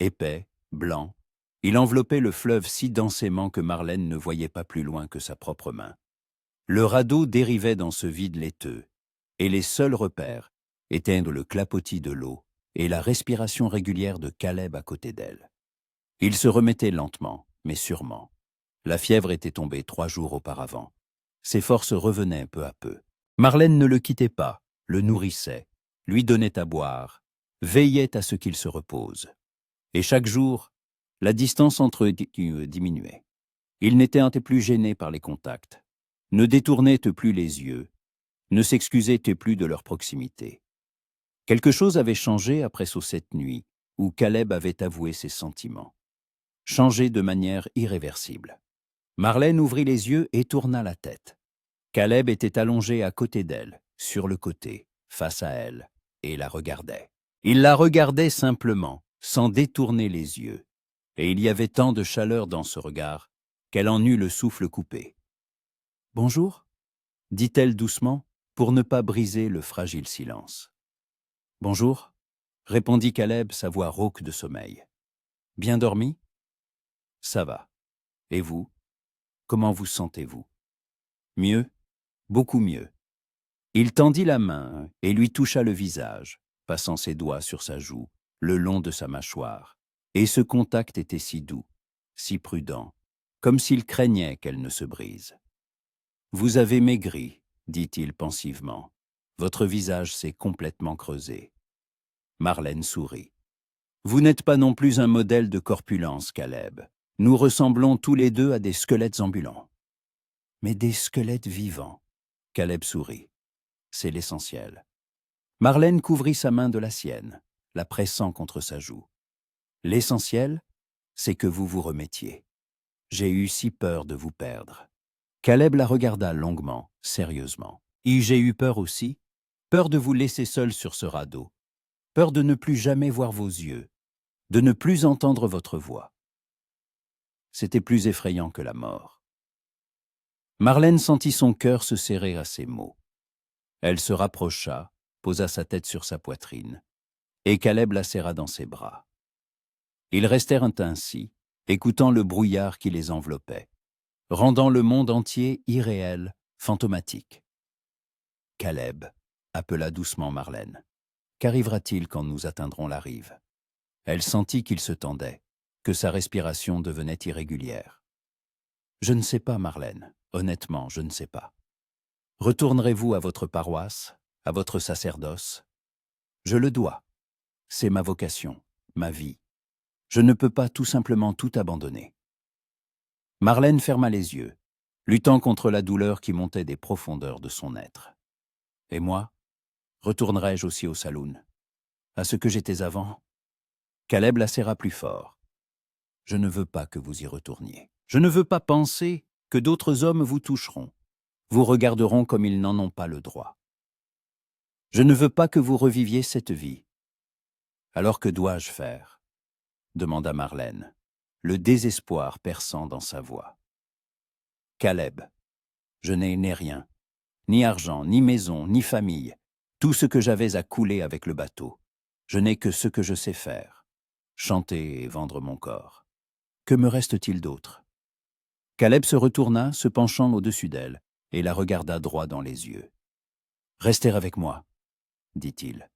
Épais, blanc, il enveloppait le fleuve si densément que Marlène ne voyait pas plus loin que sa propre main. Le radeau dérivait dans ce vide laiteux, et les seuls repères étaient le clapotis de l'eau et la respiration régulière de Caleb à côté d'elle. Il se remettait lentement, mais sûrement. La fièvre était tombée 3 jours auparavant. Ses forces revenaient peu à peu. Marlène ne le quittait pas, le nourrissait, lui donnait à boire, veillait à ce qu'il se repose. Et chaque jour, la distance entre eux diminuait. Il n'était plus gêné par les contacts, ne détournait plus les yeux, ne s'excusait plus de leur proximité. Quelque chose avait changé après cette nuit où Caleb avait avoué ses sentiments. Changé de manière irréversible. Marlène ouvrit les yeux et tourna la tête. Caleb était allongé à côté d'elle, sur le côté, face à elle, et la regardait. Il la regardait simplement, sans détourner les yeux, et il y avait tant de chaleur dans ce regard qu'elle en eut le souffle coupé. « Bonjour » dit-elle doucement, pour ne pas briser le fragile silence. « Bonjour » répondit Caleb, sa voix rauque de sommeil. « Bien dormi ?»« Ça va. Et vous ? Comment vous sentez-vous ? » ?»« Mieux, beaucoup mieux. » Il tendit la main et lui toucha le visage, passant ses doigts sur sa joue, le long de sa mâchoire. Et ce contact était si doux, si prudent, comme s'il craignait qu'elle ne se brise. « Vous avez maigri, » dit-il pensivement. « Votre visage s'est complètement creusé. » Marlène sourit. « Vous n'êtes pas non plus un modèle de corpulence, Caleb. Nous ressemblons tous les deux à des squelettes ambulants. » « Mais des squelettes vivants. » Caleb sourit. « C'est l'essentiel. » Marlène couvrit sa main de la sienne, la pressant contre sa joue. « L'essentiel, c'est que vous vous remettiez. J'ai eu si peur de vous perdre. » Caleb la regarda longuement, sérieusement. « Et j'ai eu peur aussi, peur de vous laisser seule sur ce radeau, peur de ne plus jamais voir vos yeux, de ne plus entendre votre voix. C'était plus effrayant que la mort. » Marlène sentit son cœur se serrer à ces mots. Elle se rapprocha, posa sa tête sur sa poitrine, et Caleb la serra dans ses bras. Ils restèrent ainsi, écoutant le brouillard qui les enveloppait, rendant le monde entier irréel, fantomatique. « Caleb, » appela doucement Marlène, « qu'arrivera-t-il quand nous atteindrons la rive ?» Elle sentit qu'il se tendait, que sa respiration devenait irrégulière. « Je ne sais pas, Marlène, honnêtement, je ne sais pas. » Retournerez-vous à votre paroisse, à votre sacerdoce? Je le dois. C'est ma vocation, ma vie. Je ne peux pas tout simplement tout abandonner. Marlène ferma les yeux, luttant contre la douleur qui montait des profondeurs de son être. Et moi, retournerai-je aussi au saloon, à ce que j'étais avant? Caleb la serra plus fort. Je ne veux pas que vous y retourniez. Je ne veux pas penser que d'autres hommes vous toucheront, vous regarderont comme ils n'en ont pas le droit. Je ne veux pas que vous reviviez cette vie. Alors que dois-je faire? Demanda Marlène, le désespoir perçant dans sa voix. Caleb, je n'ai né rien, ni argent, ni maison, ni famille, tout ce que j'avais a coulé avec le bateau. Je n'ai que ce que je sais faire, chanter et vendre mon corps. Que me reste-t-il d'autre? Caleb se retourna, se penchant au-dessus d'elle, et la regarda droit dans les yeux. « Restez avec moi, » dit-il,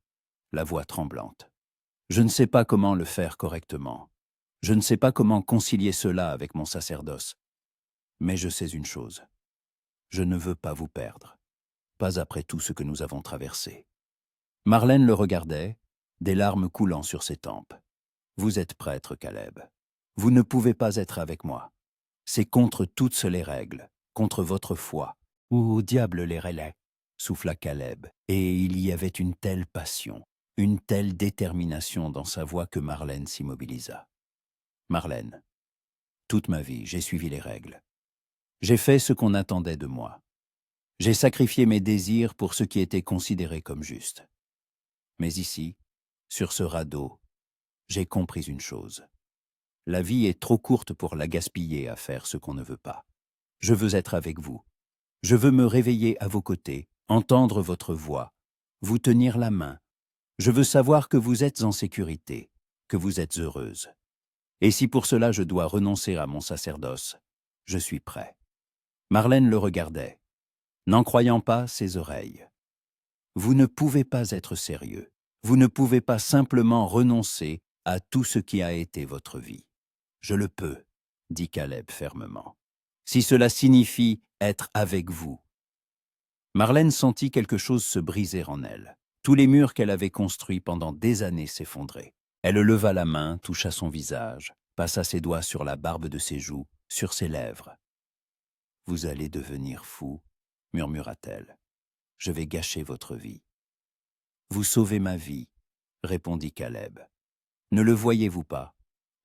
la voix tremblante. « Je ne sais pas comment le faire correctement. Je ne sais pas comment concilier cela avec mon sacerdoce. Mais je sais une chose. Je ne veux pas vous perdre, pas après tout ce que nous avons traversé. » Marlène le regardait, des larmes coulant sur ses tempes. « Vous êtes prêtre, Caleb. Vous ne pouvez pas être avec moi. C'est contre toutes les règles, contre votre foi. »« Où diable les relais ?» souffla Caleb, et il y avait une telle passion, une telle détermination dans sa voix que Marlène s'immobilisa. « Marlène, toute ma vie, j'ai suivi les règles. J'ai fait ce qu'on attendait de moi. J'ai sacrifié mes désirs pour ce qui était considéré comme juste. Mais ici, sur ce radeau, j'ai compris une chose. La vie est trop courte pour la gaspiller à faire ce qu'on ne veut pas. Je veux être avec vous. Je veux me réveiller à vos côtés, entendre votre voix, vous tenir la main. Je veux savoir que vous êtes en sécurité, que vous êtes heureuse. Et si pour cela je dois renoncer à mon sacerdoce, je suis prêt. » Marlène le regardait, n'en croyant pas ses oreilles. « Vous ne pouvez pas être sérieux. Vous ne pouvez pas simplement renoncer à tout ce qui a été votre vie. »« Je le peux, » dit Caleb fermement. « Si cela signifie être avec vous. » Marlène sentit quelque chose se briser en elle. Tous les murs qu'elle avait construits pendant des années s'effondraient. Elle leva la main, toucha son visage, passa ses doigts sur la barbe de ses joues, sur ses lèvres. « Vous allez devenir fou, » murmura-t-elle. « Je vais gâcher votre vie. »« Vous sauvez ma vie, » répondit Caleb. « Ne le voyez-vous pas?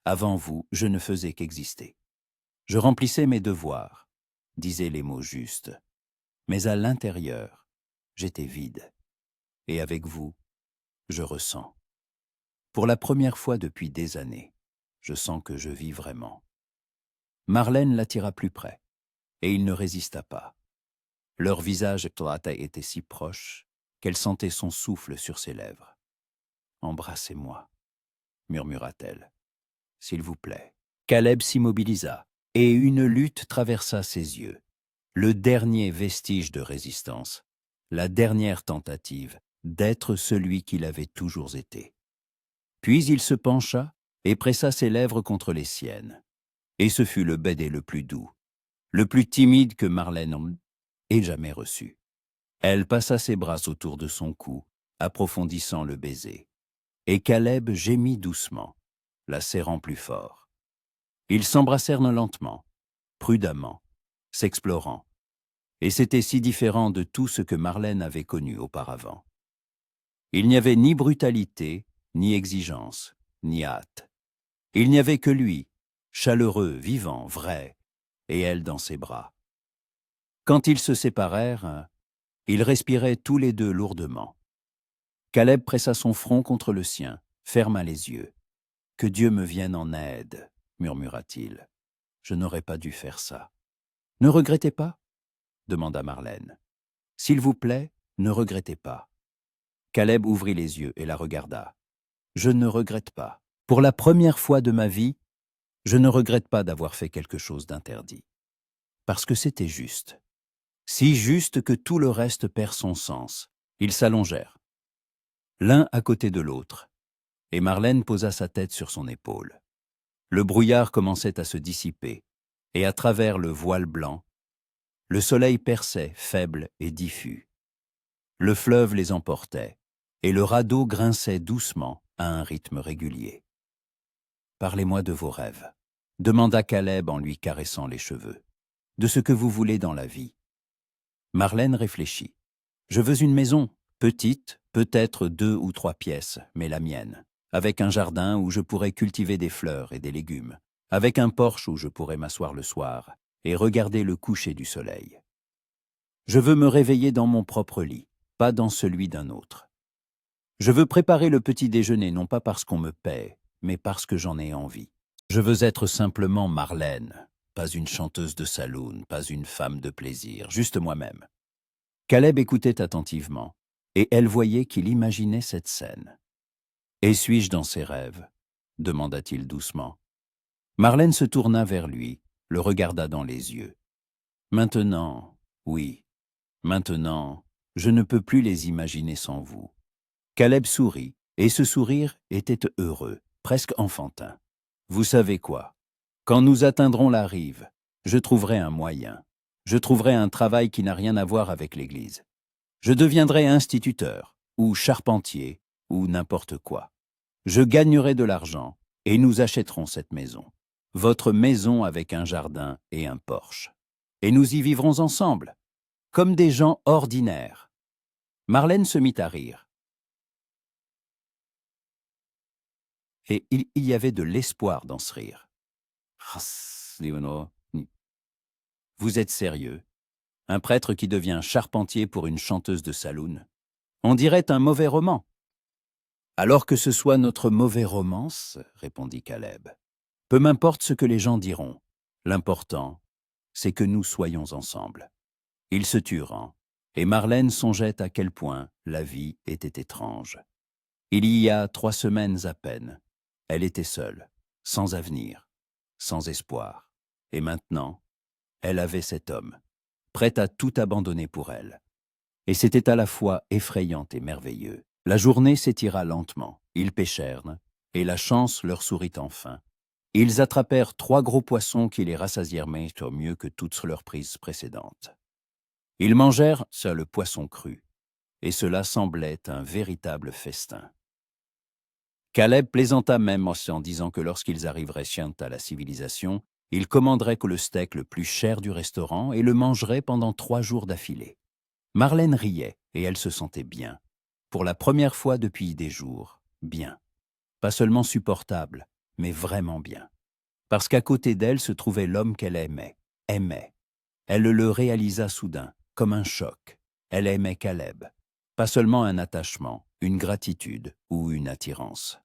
Avant vous, je ne faisais qu'exister. Je remplissais mes devoirs, disais les mots justes. Mais à l'intérieur, j'étais vide. Et avec vous, je ressens. Pour la première fois depuis des années, je sens que je vis vraiment. » Marlène l'attira plus près, et il ne résista pas. Leur visage était si proche qu'elle sentait son souffle sur ses lèvres. « Embrassez-moi, » murmura-t-elle. « S'il vous plaît. » Caleb s'immobilisa, et une lutte traversa ses yeux. Le dernier vestige de résistance, la dernière tentative d'être celui qu'il avait toujours été. Puis il se pencha et pressa ses lèvres contre les siennes. Et ce fut le baiser le plus doux, le plus timide que Marlène ait jamais reçu. Elle passa ses bras autour de son cou, approfondissant le baiser. Et Caleb gémit doucement, la serrant plus fort. Ils s'embrassèrent lentement, prudemment, s'explorant. Et c'était si différent de tout ce que Marlène avait connu auparavant. Il n'y avait ni brutalité, ni exigence, ni hâte. Il n'y avait que lui, chaleureux, vivant, vrai, et elle dans ses bras. Quand ils se séparèrent, ils respiraient tous les deux lourdement. Caleb pressa son front contre le sien, ferma les yeux. « Que Dieu me vienne en aide, » murmura-t-il. « Je n'aurais pas dû faire ça. »« Ne regrettez pas ?» demanda Marlène. « S'il vous plaît, ne regrettez pas. » Caleb ouvrit les yeux et la regarda. « Je ne regrette pas. Pour la première fois de ma vie, je ne regrette pas d'avoir fait quelque chose d'interdit. Parce que c'était juste. Si juste que tout le reste perd son sens. » Ils s'allongèrent, l'un à côté de l'autre, et Marlène posa sa tête sur son épaule. Le brouillard commençait à se dissiper, et à travers le voile blanc, Le soleil perçait, faible et diffus. Le fleuve les emportait, et le radeau grinçait doucement à un rythme régulier. « Parlez-moi de vos rêves », demanda Caleb en lui caressant les cheveux. « De ce que vous voulez dans la vie. » Marlène réfléchit. « Je veux une maison, petite, peut-être 2 ou 3 pièces, mais la mienne, avec un jardin où je pourrais cultiver des fleurs et des légumes, avec un porche où je pourrais m'asseoir le soir et regarder le coucher du soleil. Je veux me réveiller dans mon propre lit, pas dans celui d'un autre. Je veux préparer le petit déjeuner non pas parce qu'on me paie, mais parce que j'en ai envie. Je veux être simplement Marlène, pas une chanteuse de saloon, pas une femme de plaisir, juste moi-même. » Caleb écoutait attentivement, et elle voyait qu'il imaginait cette scène. « Et suis-je dans ses rêves ?» demanda-t-il doucement. Marlène se tourna vers lui, le regarda dans les yeux. « Maintenant, oui, maintenant, je ne peux plus les imaginer sans vous. » Caleb sourit, et ce sourire était heureux, presque enfantin. « Vous savez quoi? Quand nous atteindrons la rive, je trouverai un moyen. Je trouverai un travail qui n'a rien à voir avec l'Église. Je deviendrai instituteur, ou charpentier, ou n'importe quoi. Je gagnerai de l'argent, et nous achèterons cette maison. Votre maison avec un jardin et un porche. Et nous y vivrons ensemble, comme des gens ordinaires. » Marlène se mit à rire. Et il y avait de l'espoir dans ce rire. « Vous êtes sérieux? Un prêtre qui devient charpentier pour une chanteuse de saloon? On dirait un mauvais roman. »« Alors que ce soit notre mauvais romance, répondit Caleb. Peu m'importe ce que les gens diront. L'important, c'est que nous soyons ensemble. » Ils se turent, et Marlène songeait à quel point la vie était étrange. Il y a 3 semaines à peine, elle était seule, sans avenir, sans espoir. Et maintenant, elle avait cet homme, prêt à tout abandonner pour elle. Et c'était à la fois effrayant et merveilleux. La journée s'étira lentement, ils pêchèrent, et la chance leur sourit enfin. Ils attrapèrent 3 gros poissons qui les rassasièrent mieux que toutes leurs prises précédentes. Ils mangèrent seul poisson cru, et cela semblait un véritable festin. Caleb plaisanta même en disant que lorsqu'ils arriveraient à la civilisation, ils commanderaient le steak le plus cher du restaurant et le mangeraient pendant 3 jours d'affilée. Marlène riait, et elle se sentait bien. Pour la première fois depuis des jours, bien. Pas seulement supportable, mais vraiment bien. Parce qu'à côté d'elle se trouvait l'homme qu'elle aimait. Elle le réalisa soudain, comme un choc. Elle aimait Caleb. Pas seulement un attachement, une gratitude ou une attirance.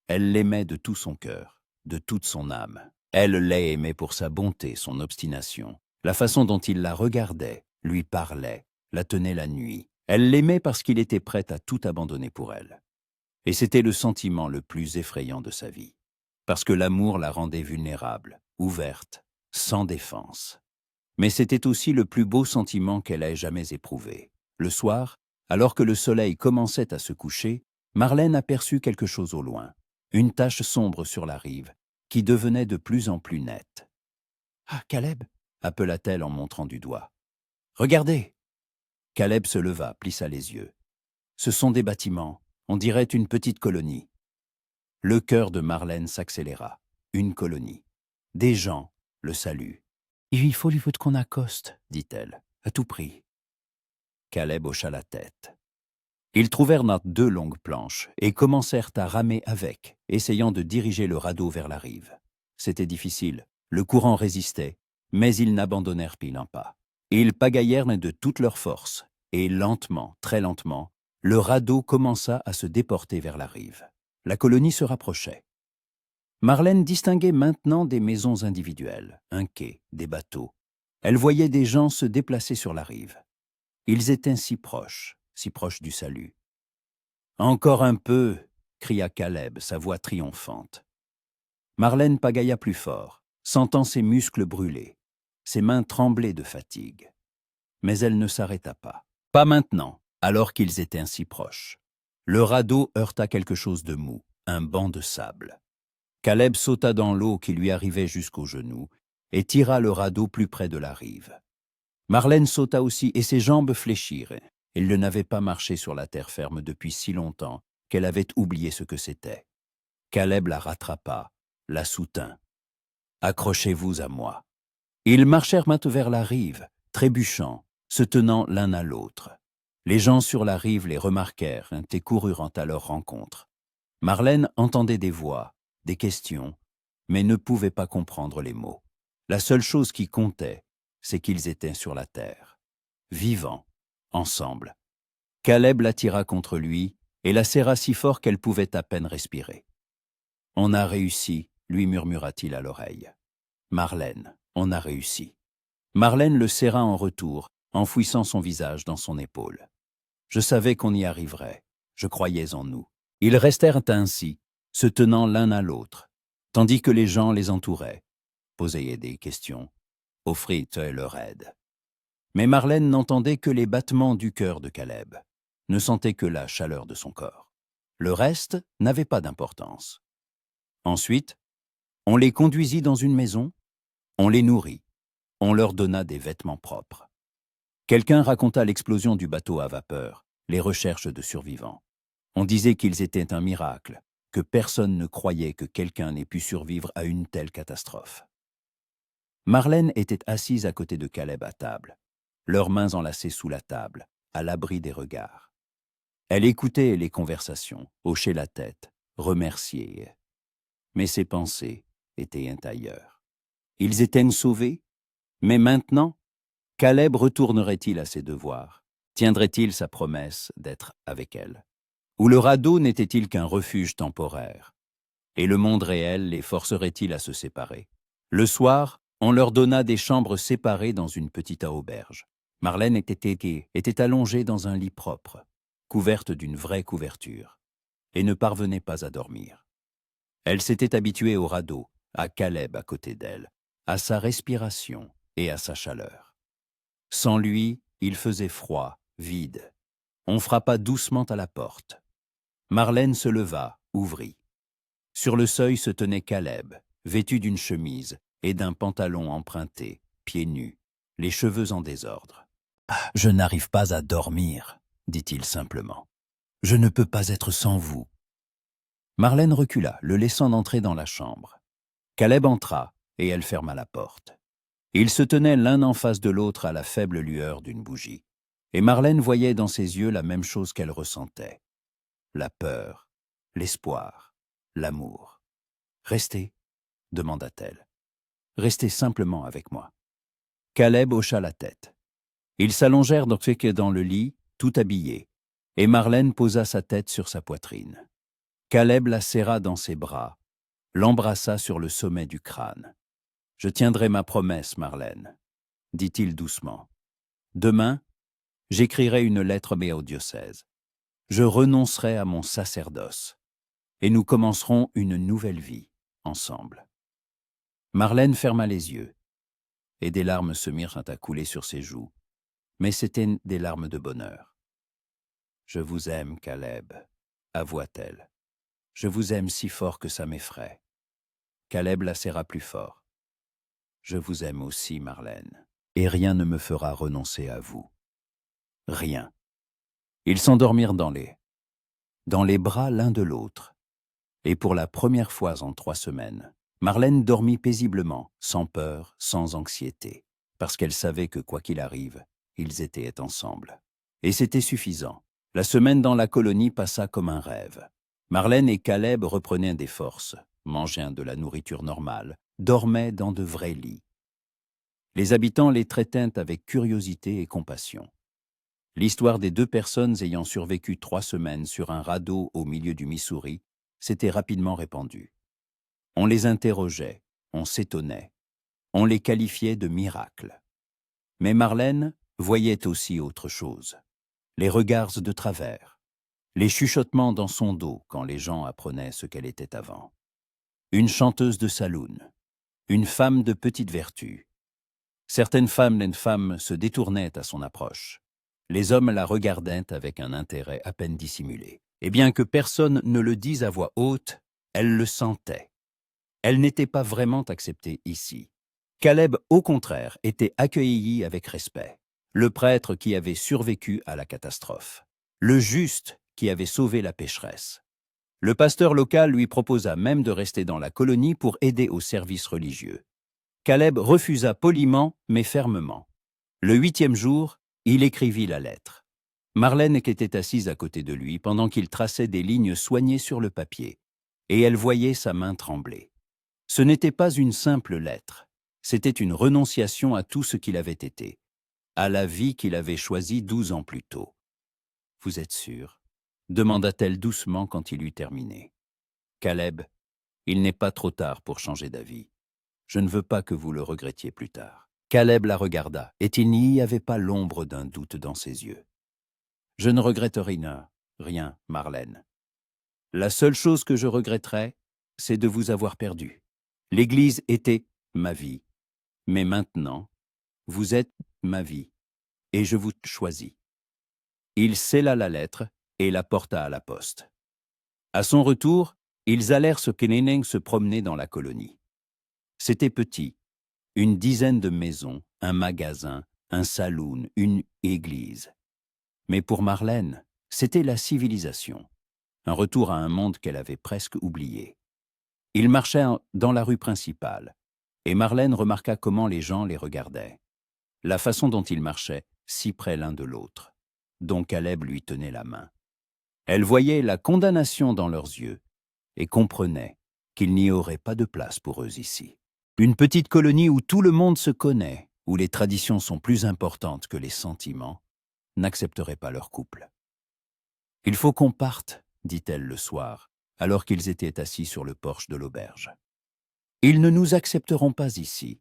Elle l'aimait de tout son cœur, de toute son âme. Elle l'aimait pour sa bonté, son obstination, la façon dont il la regardait, lui parlait, la tenait la nuit. Elle l'aimait parce qu'il était prêt à tout abandonner pour elle. Et c'était le sentiment le plus effrayant de sa vie. Parce que l'amour la rendait vulnérable, ouverte, sans défense. Mais c'était aussi le plus beau sentiment qu'elle ait jamais éprouvé. Le soir, alors que le soleil commençait à se coucher, Marlène aperçut quelque chose au loin, une tache sombre sur la rive, qui devenait de plus en plus nette. « Ah, Caleb !» appela-t-elle en montrant du doigt. « Regardez !» Caleb se leva, plissa les yeux. « Ce sont des bâtiments, on dirait une petite colonie. » Le cœur de Marlène s'accéléra. Une colonie. Des gens, le salut. « Il faut qu'on accoste, dit-elle, à tout prix. » Caleb hocha la tête. Ils trouvèrent 2 longues planches et commencèrent à ramer avec, essayant de diriger le radeau vers la rive. C'était difficile, le courant résistait, mais ils n'abandonnèrent pas. Ils pagaillèrent de toute leur force, et lentement, très lentement, le radeau commença à se déporter vers la rive. La colonie se rapprochait. Marlène distinguait maintenant des maisons individuelles, un quai, des bateaux. Elle voyait des gens se déplacer sur la rive. Ils étaient si proches du salut. « Encore un peu !» cria Caleb, sa voix triomphante. Marlène pagailla plus fort, sentant ses muscles brûler. Ses mains tremblaient de fatigue. Mais elle ne s'arrêta pas. Pas maintenant, alors qu'ils étaient ainsi proches. Le radeau heurta quelque chose de mou, un banc de sable. Caleb sauta dans l'eau qui lui arrivait jusqu'aux genoux et tira le radeau plus près de la rive. Marlène sauta aussi et ses jambes fléchirent. Elle ne n'avait pas marché sur la terre ferme depuis si longtemps qu'elle avait oublié ce que c'était. Caleb la rattrapa, la soutint. « Accrochez-vous à moi. » Ils marchèrent maintenant vers la rive, trébuchant, se tenant l'un à l'autre. Les gens sur la rive les remarquèrent et coururent à leur rencontre. Marlène entendait des voix, des questions, mais ne pouvait pas comprendre les mots. La seule chose qui comptait, c'est qu'ils étaient sur la terre, vivants, ensemble. Caleb l'attira contre lui et la serra si fort qu'elle pouvait à peine respirer. « On a réussi », lui murmura-t-il à l'oreille. « Marlène, on a réussi. » Marlène le serra en retour, enfouissant son visage dans son épaule. « Je savais qu'on y arriverait. Je croyais en nous. » Ils restèrent ainsi, se tenant l'un à l'autre, tandis que les gens les entouraient, posaient des questions, offraient leur aide. Mais Marlène n'entendait que les battements du cœur de Caleb, ne sentait que la chaleur de son corps. Le reste n'avait pas d'importance. Ensuite, on les conduisit dans une maison, on les nourrit, on leur donna des vêtements propres. Quelqu'un raconta l'explosion du bateau à vapeur, les recherches de survivants. On disait qu'ils étaient un miracle, que personne ne croyait que quelqu'un n'ait pu survivre à une telle catastrophe. Marlène était assise à côté de Caleb à table, leurs mains enlacées sous la table, à l'abri des regards. Elle écoutait les conversations, hochait la tête, remerciait. Mais ses pensées étaient ailleurs. Ils étaient sauvés, mais maintenant, Caleb retournerait-il à ses devoirs? Tiendrait-il sa promesse d'être avec elle? Ou le radeau n'était-il qu'un refuge temporaire? Et le monde réel les forcerait-il à se séparer? Le soir, on leur donna des chambres séparées dans une petite auberge. Marlène était allongée dans un lit propre, couverte d'une vraie couverture, et ne parvenait pas à dormir. Elle s'était habituée au radeau, à Caleb à côté d'elle, à sa respiration et à sa chaleur. Sans lui, il faisait froid, vide. On frappa doucement à la porte. Marlène se leva, ouvrit. Sur le seuil se tenait Caleb, vêtu d'une chemise et d'un pantalon emprunté, pieds nus, les cheveux en désordre. « Je n'arrive pas à dormir, » dit-il simplement. « Je ne peux pas être sans vous. » Marlène recula, le laissant entrer dans la chambre. Caleb entra, et elle ferma la porte. Ils se tenaient l'un en face de l'autre à la faible lueur d'une bougie. Et Marlène voyait dans ses yeux la même chose qu'elle ressentait. La peur, l'espoir, l'amour. « Restez, » demanda-t-elle. « Restez simplement avec moi. » Caleb hocha la tête. Ils s'allongèrent dans le lit, tout habillés, et Marlène posa sa tête sur sa poitrine. Caleb la serra dans ses bras, l'embrassa sur le sommet du crâne. « Je tiendrai ma promesse, Marlène, » dit-il doucement. « Demain, j'écrirai une lettre au diocèse. Je renoncerai à mon sacerdoce, et nous commencerons une nouvelle vie, ensemble. » Marlène ferma les yeux, et des larmes se mirent à couler sur ses joues, mais c'étaient des larmes de bonheur. « Je vous aime, Caleb, » avoua-t-elle. « Je vous aime si fort que ça m'effraie. » Caleb la serra plus fort. « Je vous aime aussi, Marlène, et rien ne me fera renoncer à vous. Rien. » Ils s'endormirent dans les bras l'un de l'autre, et pour la première fois en 3 semaines, Marlène dormit paisiblement, sans peur, sans anxiété, parce qu'elle savait que quoi qu'il arrive, ils étaient ensemble. Et c'était suffisant. La semaine dans la colonie passa comme un rêve. Marlène et Caleb reprenaient des forces, mangeaient de la nourriture normale, dormaient dans de vrais lits. Les habitants les traitaient avec curiosité et compassion. L'histoire des 2 personnes ayant survécu 3 semaines sur un radeau au milieu du Missouri s'était rapidement répandue. On les interrogeait, on s'étonnait, on les qualifiait de miracles. Mais Marlène voyait aussi autre chose. Les regards de travers, les chuchotements dans son dos quand les gens apprenaient ce qu'elle était avant. Une chanteuse de saloon, une femme de petite vertu. Certaines femmes se détournaient à son approche. Les hommes la regardaient avec un intérêt à peine dissimulé. Et bien que personne ne le dise à voix haute, elle le sentait. Elle n'était pas vraiment acceptée ici. Caleb, au contraire, était accueilli avec respect. le prêtre qui avait survécu à la catastrophe, le juste qui avait sauvé la pécheresse. Le pasteur local lui proposa même de rester dans la colonie pour aider au service religieux. Caleb refusa poliment mais fermement. Le 8e jour, il écrivit la lettre. Marlène était assise à côté de lui pendant qu'il traçait des lignes soignées sur le papier, et elle voyait sa main trembler. Ce n'était pas une simple lettre, c'était une renonciation à tout ce qu'il avait été, à la vie qu'il avait choisie 12 ans plus tôt. « Vous êtes sûr ?» demanda-t-elle doucement quand il eut terminé. « Caleb, il n'est pas trop tard pour changer d'avis. Je ne veux pas que vous le regrettiez plus tard. » Caleb la regarda, et il n'y avait pas l'ombre d'un doute dans ses yeux. « Je ne regrette rien, Marlène. La seule chose que je regretterais, c'est de vous avoir perdu. L'Église était ma vie, mais maintenant, vous êtes ma vie, et je vous choisis. » Il scella la lettre et la porta à la poste. À son retour, ils allèrent se promener dans la colonie. C'était petit, une dizaine de maisons, un magasin, un saloon, une église. Mais pour Marlène, c'était la civilisation, un retour à un monde qu'elle avait presque oublié. Ils marchaient dans la rue principale, et Marlène remarqua comment les gens les regardaient. La façon dont ils marchaient, si près l'un de l'autre, dont Caleb lui tenait la main. Elle voyait la condamnation dans leurs yeux et comprenait qu'il n'y aurait pas de place pour eux ici. Une petite colonie où tout le monde se connaît, où les traditions sont plus importantes que les sentiments, n'accepterait pas leur couple. « Il faut qu'on parte, » dit-elle le soir, alors qu'ils étaient assis sur le porche de l'auberge. « Ils ne nous accepteront pas ici.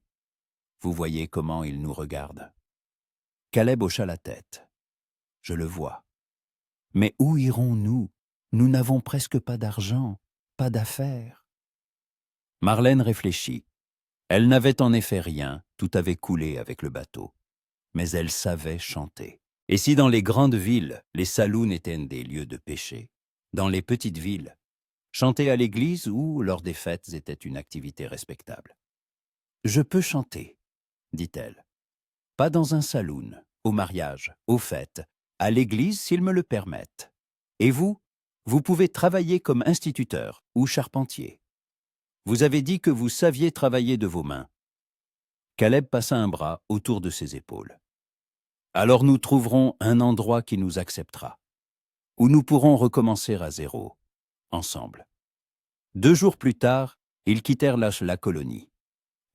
Vous voyez comment ils nous regardent. » Caleb hocha la tête. « Je le vois. Mais où irons-nous? Nous n'avons presque pas d'argent, pas d'affaires. » Marlène réfléchit. Elle n'avait en effet rien, tout avait coulé avec le bateau. Mais elle savait chanter. Et si dans les grandes villes, les saloons étaient des lieux de péché, dans les petites villes, chanter à l'église ou lors des fêtes était une activité respectable. « Je peux chanter, » dit-elle. « Pas dans un saloon, au mariage, aux fêtes, à l'église s'ils me le permettent. Et vous, vous pouvez travailler comme instituteur ou charpentier. Vous avez dit que vous saviez travailler de vos mains. » Caleb passa un bras autour de ses épaules. « Alors nous trouverons un endroit qui nous acceptera, où nous pourrons recommencer à zéro, ensemble. » 2 jours plus tard, ils quittèrent la colonie.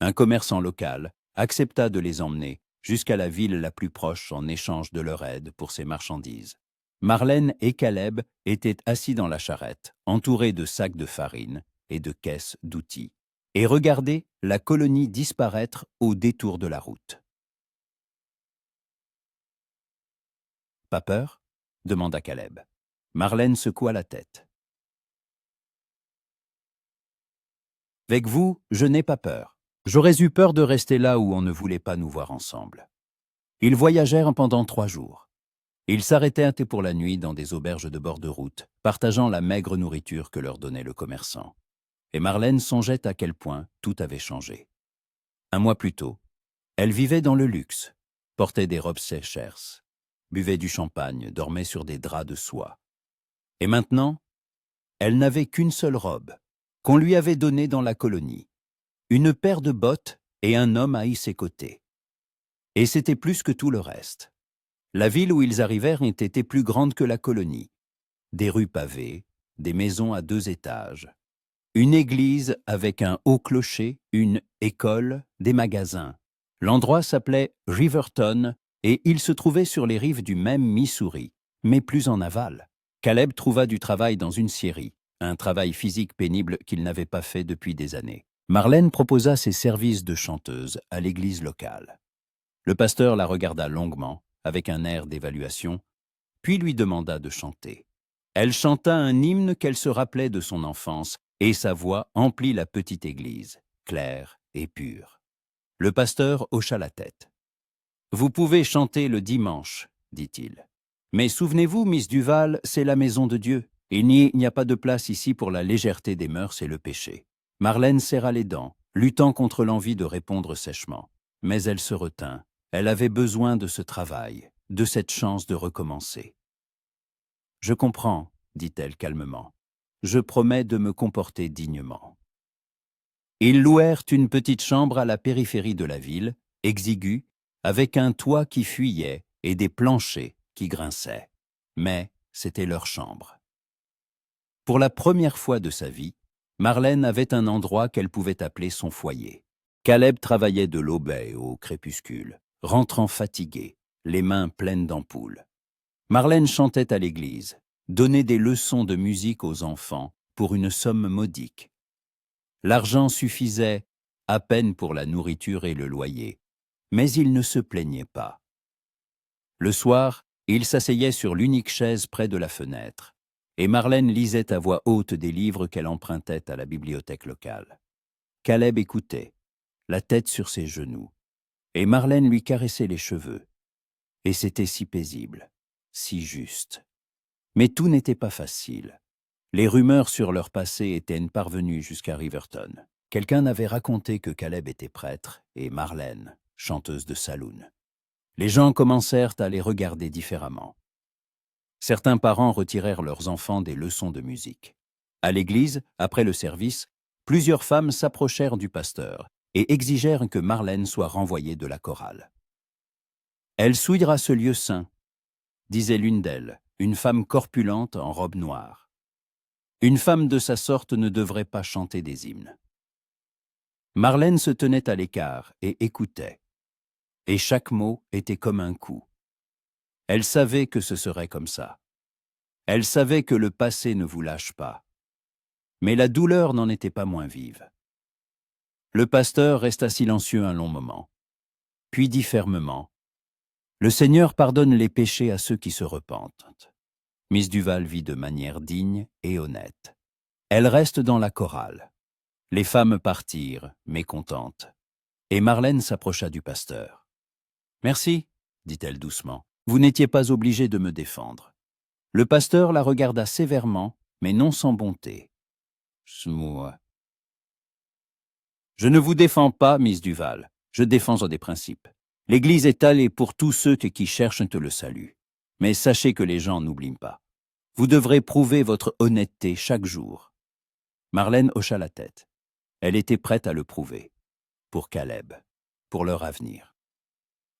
Un commerçant local accepta de les emmener jusqu'à la ville la plus proche en échange de leur aide pour ses marchandises. Marlène et Caleb étaient assis dans la charrette, entourés de sacs de farine et de caisses d'outils, et regardaient la colonie disparaître au détour de la route. « Pas peur ?» demanda Caleb. Marlène secoua la tête. « Avec vous, je n'ai pas peur. J'aurais eu peur de rester là où on ne voulait pas nous voir ensemble. » Ils voyagèrent pendant 3 jours. Ils s'arrêtèrent pour la nuit dans des auberges de bord de route, partageant la maigre nourriture que leur donnait le commerçant. Et Marlène songeait à quel point tout avait changé. 1 mois plus tôt, elle vivait dans le luxe, portait des robes Skechers, buvait du champagne, dormait sur des draps de soie. Et maintenant, elle n'avait qu'une seule robe, qu'on lui avait donnée dans la colonie, une paire de bottes et un homme à ses côtés. Et c'était plus que tout le reste. La ville où ils arrivèrent était plus grande que la colonie. Des rues pavées, des maisons à 2 étages, une église avec un haut clocher, une école, des magasins. L'endroit s'appelait Riverton et il se trouvait sur les rives du même Missouri, mais plus en aval. Caleb trouva du travail dans une scierie, un travail physique pénible qu'il n'avait pas fait depuis des années. Marlène proposa ses services de chanteuse à l'église locale. Le pasteur la regarda longuement, avec un air d'évaluation, puis lui demanda de chanter. Elle chanta un hymne qu'elle se rappelait de son enfance, et sa voix emplit la petite église, claire et pure. Le pasteur hocha la tête. « Vous pouvez chanter le dimanche, » dit-il. « Mais souvenez-vous, Miss Duval, c'est la maison de Dieu. Il n'y a pas de place ici pour la légèreté des mœurs et le péché. » Marlène serra les dents, luttant contre l'envie de répondre sèchement. Mais elle se retint. Elle avait besoin de ce travail, de cette chance de recommencer. « Je comprends, » dit-elle calmement. « Je promets de me comporter dignement. » Ils louèrent une petite chambre à la périphérie de la ville, exiguë, avec un toit qui fuyait et des planchers qui grinçaient. Mais c'était leur chambre. Pour la première fois de sa vie, Marlène avait un endroit qu'elle pouvait appeler son foyer. Caleb travaillait de l'aube au crépuscule, rentrant fatigué, les mains pleines d'ampoules. Marlène chantait à l'église, donnait des leçons de musique aux enfants pour une somme modique. L'argent suffisait à peine pour la nourriture et le loyer, mais il ne se plaignait pas. Le soir, il s'asseyait sur l'unique chaise près de la fenêtre, et Marlène lisait à voix haute des livres qu'elle empruntait à la bibliothèque locale. Caleb écoutait, la tête sur ses genoux, et Marlène lui caressait les cheveux. Et c'était si paisible, si juste. Mais tout n'était pas facile. Les rumeurs sur leur passé étaient parvenues jusqu'à Riverton. Quelqu'un avait raconté que Caleb était prêtre et Marlène, chanteuse de saloon. Les gens commencèrent à les regarder différemment. Certains parents retirèrent leurs enfants des leçons de musique. À l'église, après le service, plusieurs femmes s'approchèrent du pasteur et exigèrent que Marlène soit renvoyée de la chorale. « Elle souillera ce lieu saint », disait l'une d'elles, une femme corpulente en robe noire. Une femme de sa sorte ne devrait pas chanter des hymnes. Marlène se tenait à l'écart et écoutait. Et chaque mot était comme un coup. Elle savait que ce serait comme ça. Elle savait que le passé ne vous lâche pas. Mais la douleur n'en était pas moins vive. Le pasteur resta silencieux un long moment, puis dit fermement : « Le Seigneur pardonne les péchés à ceux qui se repentent. » Miss Duval vit de manière digne et honnête. Elle reste dans la chorale. Les femmes partirent, mécontentes, et Marlène s'approcha du pasteur. « Merci, » dit-elle doucement, « vous n'étiez pas obligé de me défendre. » Le pasteur la regarda sévèrement, mais non sans bonté. « Je ne vous défends pas, Miss Duval, je défends des principes. L'Église est allée pour tous ceux qui cherchent le salut. Mais sachez que les gens n'oublient pas. Vous devrez prouver votre honnêteté chaque jour. » Marlène hocha la tête. Elle était prête à le prouver. Pour Caleb, pour leur avenir.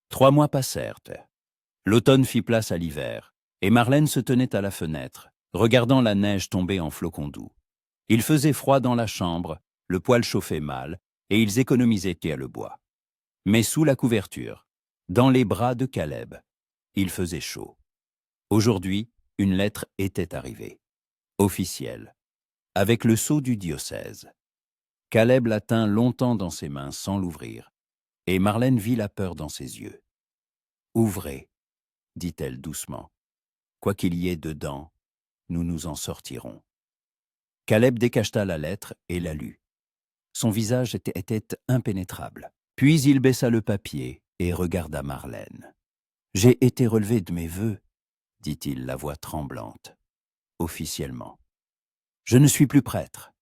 3 mois passèrent. L'automne fit place à l'hiver, et Marlène se tenait à la fenêtre, regardant la neige tomber en flocons doux. Il faisait froid dans la chambre, le poêle chauffait mal, et ils économisaient le bois. Mais sous la couverture, dans les bras de Caleb, il faisait chaud. Aujourd'hui, une lettre était arrivée, officielle, avec le sceau du diocèse. Caleb la tint longtemps dans ses mains sans l'ouvrir, et Marlène vit la peur dans ses yeux. « Ouvrez, » dit-elle doucement. « Quoi qu'il y ait dedans, nous nous en sortirons. » Caleb décacheta la lettre et la lut. Son visage était impénétrable. Puis il baissa le papier et regarda Marlène. « J'ai été relevé de mes vœux, » dit-il, la voix tremblante. « Officiellement. Je ne suis plus prêtre. »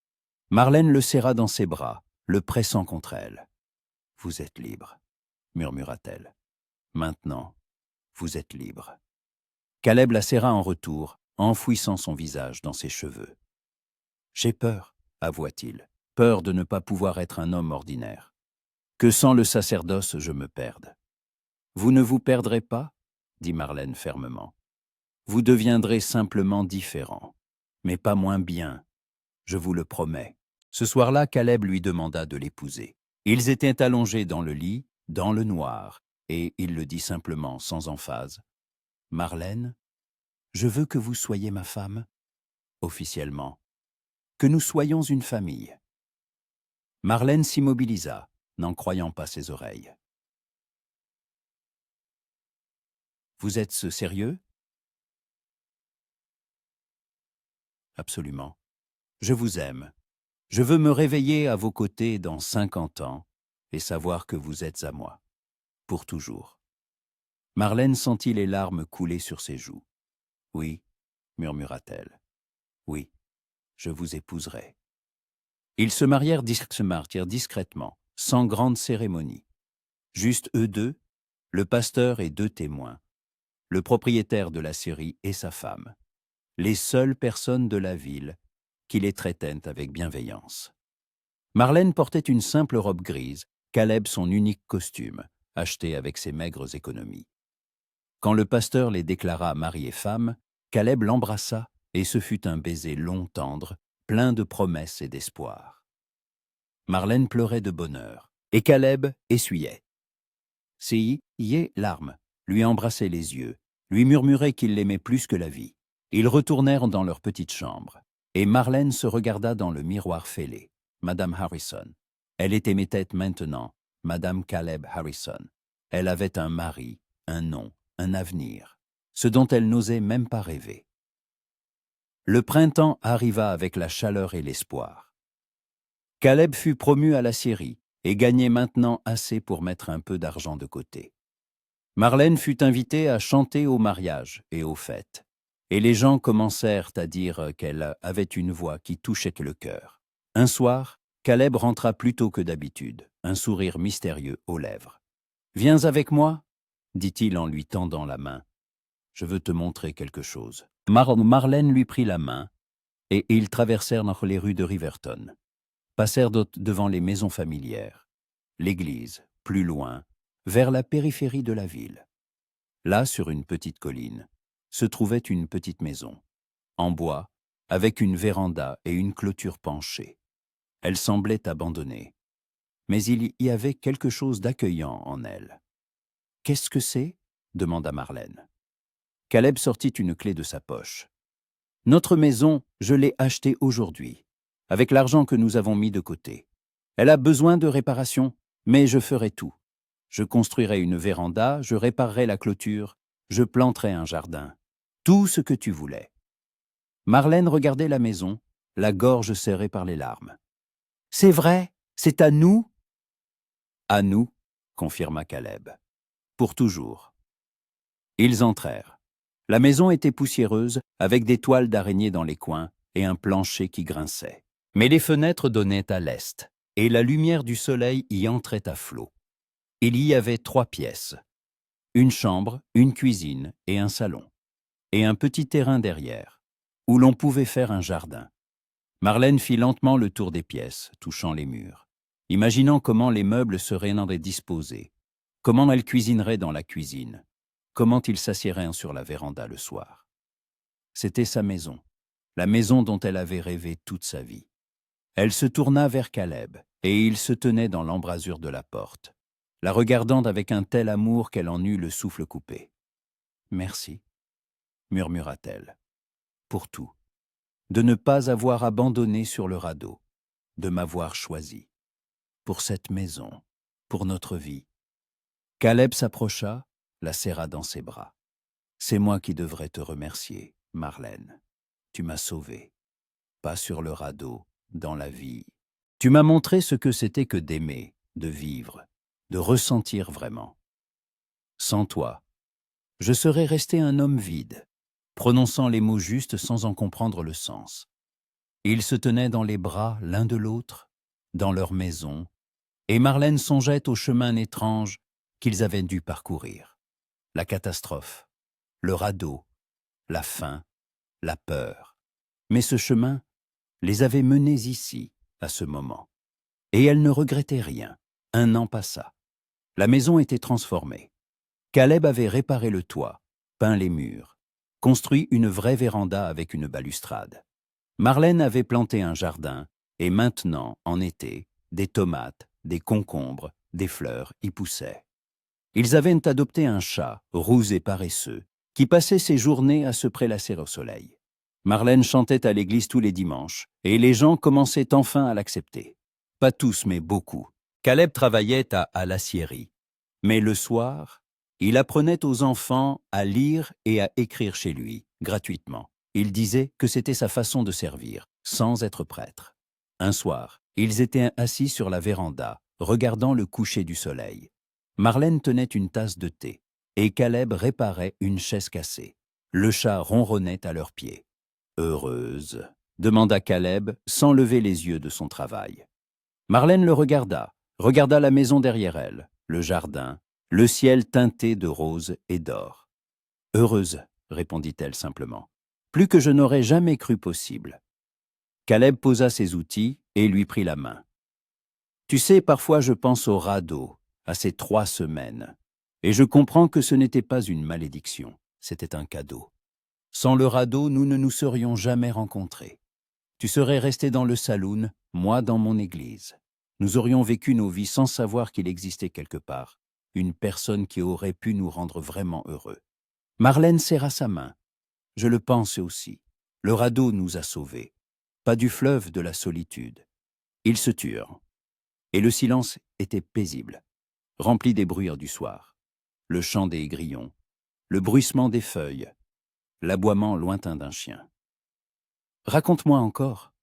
Marlène le serra dans ses bras, le pressant contre elle. « Vous êtes libre, » murmura-t-elle. « Maintenant, vous êtes libre. » Caleb la serra en retour, enfouissant son visage dans ses cheveux. « J'ai peur, » avoua-t-il, « peur de ne pas pouvoir être un homme ordinaire. Que sans le sacerdoce, je me perde. »« Vous ne vous perdrez pas, » dit Marlène fermement. « Vous deviendrez simplement différent, mais pas moins bien, je vous le promets. » Ce soir-là, Caleb lui demanda de l'épouser. Ils étaient allongés dans le lit, dans le noir, et il le dit simplement, sans emphase. « Marlène, je veux que vous soyez ma femme, officiellement, que nous soyons une famille. » Marlène s'immobilisa, n'en croyant pas ses oreilles. « Vous êtes sérieux ? » ?»« Absolument. Je vous aime. Je veux me réveiller à vos côtés dans 50 ans et savoir que vous êtes à moi, pour toujours. » Marlène sentit les larmes couler sur ses joues. « Oui, » murmura-t-elle. « Oui, je vous épouserai. » Ils se marièrent discrètement, sans grande cérémonie. Juste eux deux, le pasteur et 2 témoins, le propriétaire de la scierie et sa femme, les seules personnes de la ville qui les traitaient avec bienveillance. Marlène portait une simple robe grise, Caleb son unique costume, acheté avec ses maigres économies. Quand le pasteur les déclara mari et femme, Caleb l'embrassa et ce fut un baiser long, tendre, plein de promesses et d'espoir. Marlène pleurait de bonheur, et Caleb essuyait. Ses larmes lui embrassaient les yeux, lui murmuraient qu'il l'aimait plus que la vie. Ils retournèrent dans leur petite chambre, et Marlène se regarda dans le miroir fêlé. Madame Harrison. Elle était maintenant, Madame Caleb Harrison. Elle avait un mari, un nom, un avenir, ce dont elle n'osait même pas rêver. Le printemps arriva avec la chaleur et l'espoir. Caleb fut promu à la scierie et gagnait maintenant assez pour mettre un peu d'argent de côté. Marlène fut invitée à chanter au mariage et aux fêtes, et les gens commencèrent à dire qu'elle avait une voix qui touchait le cœur. Un soir, Caleb rentra plus tôt que d'habitude, un sourire mystérieux aux lèvres. « Viens avec moi » dit-il en lui tendant la main. « Je veux te montrer quelque chose. » Marlène lui prit la main, et ils traversèrent les rues de Riverton, passèrent devant les maisons familières, l'église, plus loin, vers la périphérie de la ville. Là, sur une petite colline, se trouvait une petite maison, en bois, avec une véranda et une clôture penchée. Elle semblait abandonnée, mais il y avait quelque chose d'accueillant en elle. « Qu'est-ce que c'est » demanda Marlène. Caleb sortit une clé de sa poche. « Notre maison, je l'ai achetée aujourd'hui, avec l'argent que nous avons mis de côté. Elle a besoin de réparation, mais je ferai tout. Je construirai une véranda, je réparerai la clôture, je planterai un jardin. Tout ce que tu voulais. » Marlène regardait la maison, la gorge serrée par les larmes. « C'est vrai, c'est à nous ?» »« À nous, » confirma Caleb. « Pour toujours. » Ils entrèrent. La maison était poussiéreuse, avec des toiles d'araignée dans les coins et un plancher qui grinçait. Mais les fenêtres donnaient à l'est, et la lumière du soleil y entrait à flots. Il y avait 3 pièces. Une chambre, une cuisine et un salon. Et un petit terrain derrière, où l'on pouvait faire un jardin. Marlène fit lentement le tour des pièces, touchant les murs, imaginant comment les meubles seraient disposés, comment elle cuisinerait dans la cuisine, comment ils s'assieraient sur la véranda le soir. C'était sa maison, la maison dont elle avait rêvé toute sa vie. Elle se tourna vers Caleb, et il se tenait dans l'embrasure de la porte, la regardant avec un tel amour qu'elle en eut le souffle coupé. « Merci » murmura-t-elle, « pour tout, de ne pas avoir abandonné sur le radeau, de m'avoir choisi, pour cette maison, pour notre vie. » Caleb s'approcha, la serra dans ses bras. « C'est moi qui devrais te remercier, Marlène. Tu m'as sauvée, pas sur le radeau, dans la vie. Tu m'as montré ce que c'était que d'aimer, de vivre, de ressentir vraiment. Sans toi, je serais resté un homme vide, prononçant les mots justes sans en comprendre le sens. » Ils se tenaient dans les bras l'un de l'autre, dans leur maison, et Marlène songeait au chemin étrange qu'ils avaient dû parcourir. La catastrophe, le radeau, la faim, la peur. Mais ce chemin les avait menés ici, à ce moment. Et elle ne regrettait rien. 1 an passa. La maison était transformée. Caleb avait réparé le toit, peint les murs, construit une vraie véranda avec une balustrade. Marlène avait planté un jardin, et maintenant, en été, des tomates, des concombres, des fleurs y poussaient. Ils avaient adopté un chat, roux et paresseux, qui passait ses journées à se prélasser au soleil. Marlène chantait à l'église tous les dimanches, et les gens commençaient enfin à l'accepter. Pas tous, mais beaucoup. Caleb travaillait à la scierie. Mais le soir, il apprenait aux enfants à lire et à écrire chez lui, gratuitement. Il disait que c'était sa façon de servir, sans être prêtre. Un soir, ils étaient assis sur la véranda, regardant le coucher du soleil. Marlène tenait une tasse de thé, et Caleb réparait une chaise cassée. Le chat ronronnait à leurs pieds. « Heureuse » demanda Caleb, sans lever les yeux de son travail. Marlène le regarda la maison derrière elle, le jardin, le ciel teinté de rose et d'or. « Heureuse, répondit-elle simplement, plus que je n'aurais jamais cru possible. » Caleb posa ses outils et lui prit la main. « Tu sais, parfois je pense au radeau, à ces 3 semaines, et je comprends que ce n'était pas une malédiction, c'était un cadeau. Sans le radeau, nous ne nous serions jamais rencontrés. Tu serais resté dans le saloon, moi dans mon église. Nous aurions vécu nos vies sans savoir qu'il existait quelque part une personne qui aurait pu nous rendre vraiment heureux. » Marlène serra sa main. « Je le pense aussi. Le radeau nous a sauvés. Pas du fleuve de la solitude. » Ils se turent. Et le silence était paisible, rempli des bruits du soir. Le chant des grillons, le bruissement des feuilles, l'aboiement lointain d'un chien. « Raconte-moi encore, »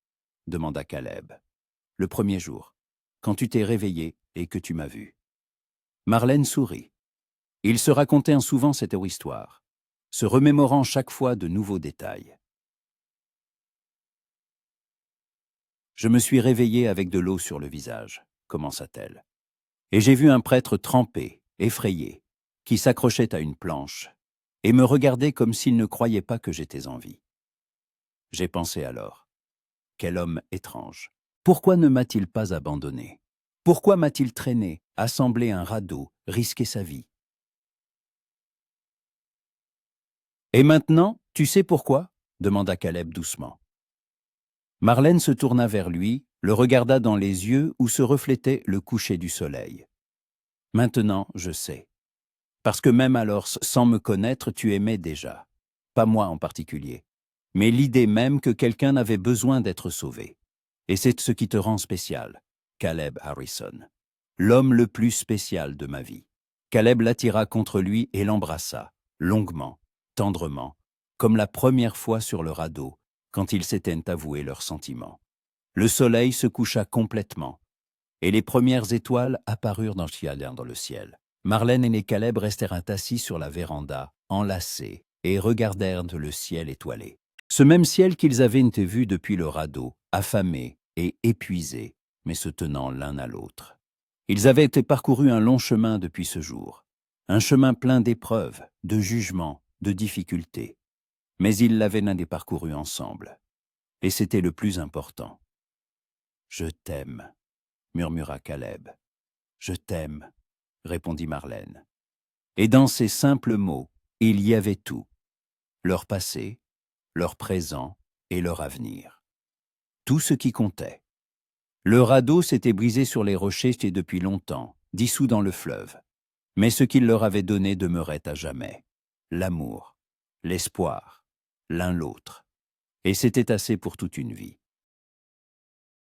demanda Caleb. « Le premier jour, quand tu t'es réveillé et que tu m'as vu. » Marlène sourit. Ils se racontaient souvent cette histoire, se remémorant chaque fois de nouveaux détails. « Je me suis réveillée avec de l'eau sur le visage, » commença-t-elle. « Et j'ai vu un prêtre trempé, effrayé, qui s'accrochait à une planche et me regardait comme s'il ne croyait pas que j'étais en vie. J'ai pensé alors, quel homme étrange. Pourquoi ne m'a-t-il pas abandonné? Pourquoi m'a-t-il traîné, assemblé un radeau, risqué sa vie? Et maintenant, tu sais pourquoi? Demanda Caleb doucement. Marlène se tourna vers lui, le regarda dans les yeux où se reflétait le coucher du soleil. Maintenant, je sais. Parce que même alors, sans me connaître, tu aimais déjà. Pas moi en particulier. Mais l'idée même que quelqu'un avait besoin d'être sauvé. Et c'est ce qui te rend spécial, Caleb Harrison. L'homme le plus spécial de ma vie. Caleb l'attira contre lui et l'embrassa, longuement, tendrement, comme la première fois sur le radeau, quand ils s'étaient avoués leurs sentiments. Le soleil se coucha complètement, et les premières étoiles apparurent dans le ciel. Marlène et Caleb restèrent assis sur la véranda, enlacés, et regardèrent le ciel étoilé. Ce même ciel qu'ils avaient vu depuis le radeau, affamés et épuisés, mais se tenant l'un à l'autre. Ils avaient parcouru un long chemin depuis ce jour, un chemin plein d'épreuves, de jugements, de difficultés. Mais ils l'avaient parcouru ensemble. Et c'était le plus important. « Je t'aime, » murmura Caleb. « Je t'aime, » répondit Marlène. Et dans ces simples mots, il y avait tout. Leur passé, leur présent et leur avenir. Tout ce qui comptait. Le radeau s'était brisé sur les rochers depuis longtemps, dissous dans le fleuve. Mais ce qu'il leur avait donné demeurait à jamais. L'amour, l'espoir, l'un l'autre. Et c'était assez pour toute une vie.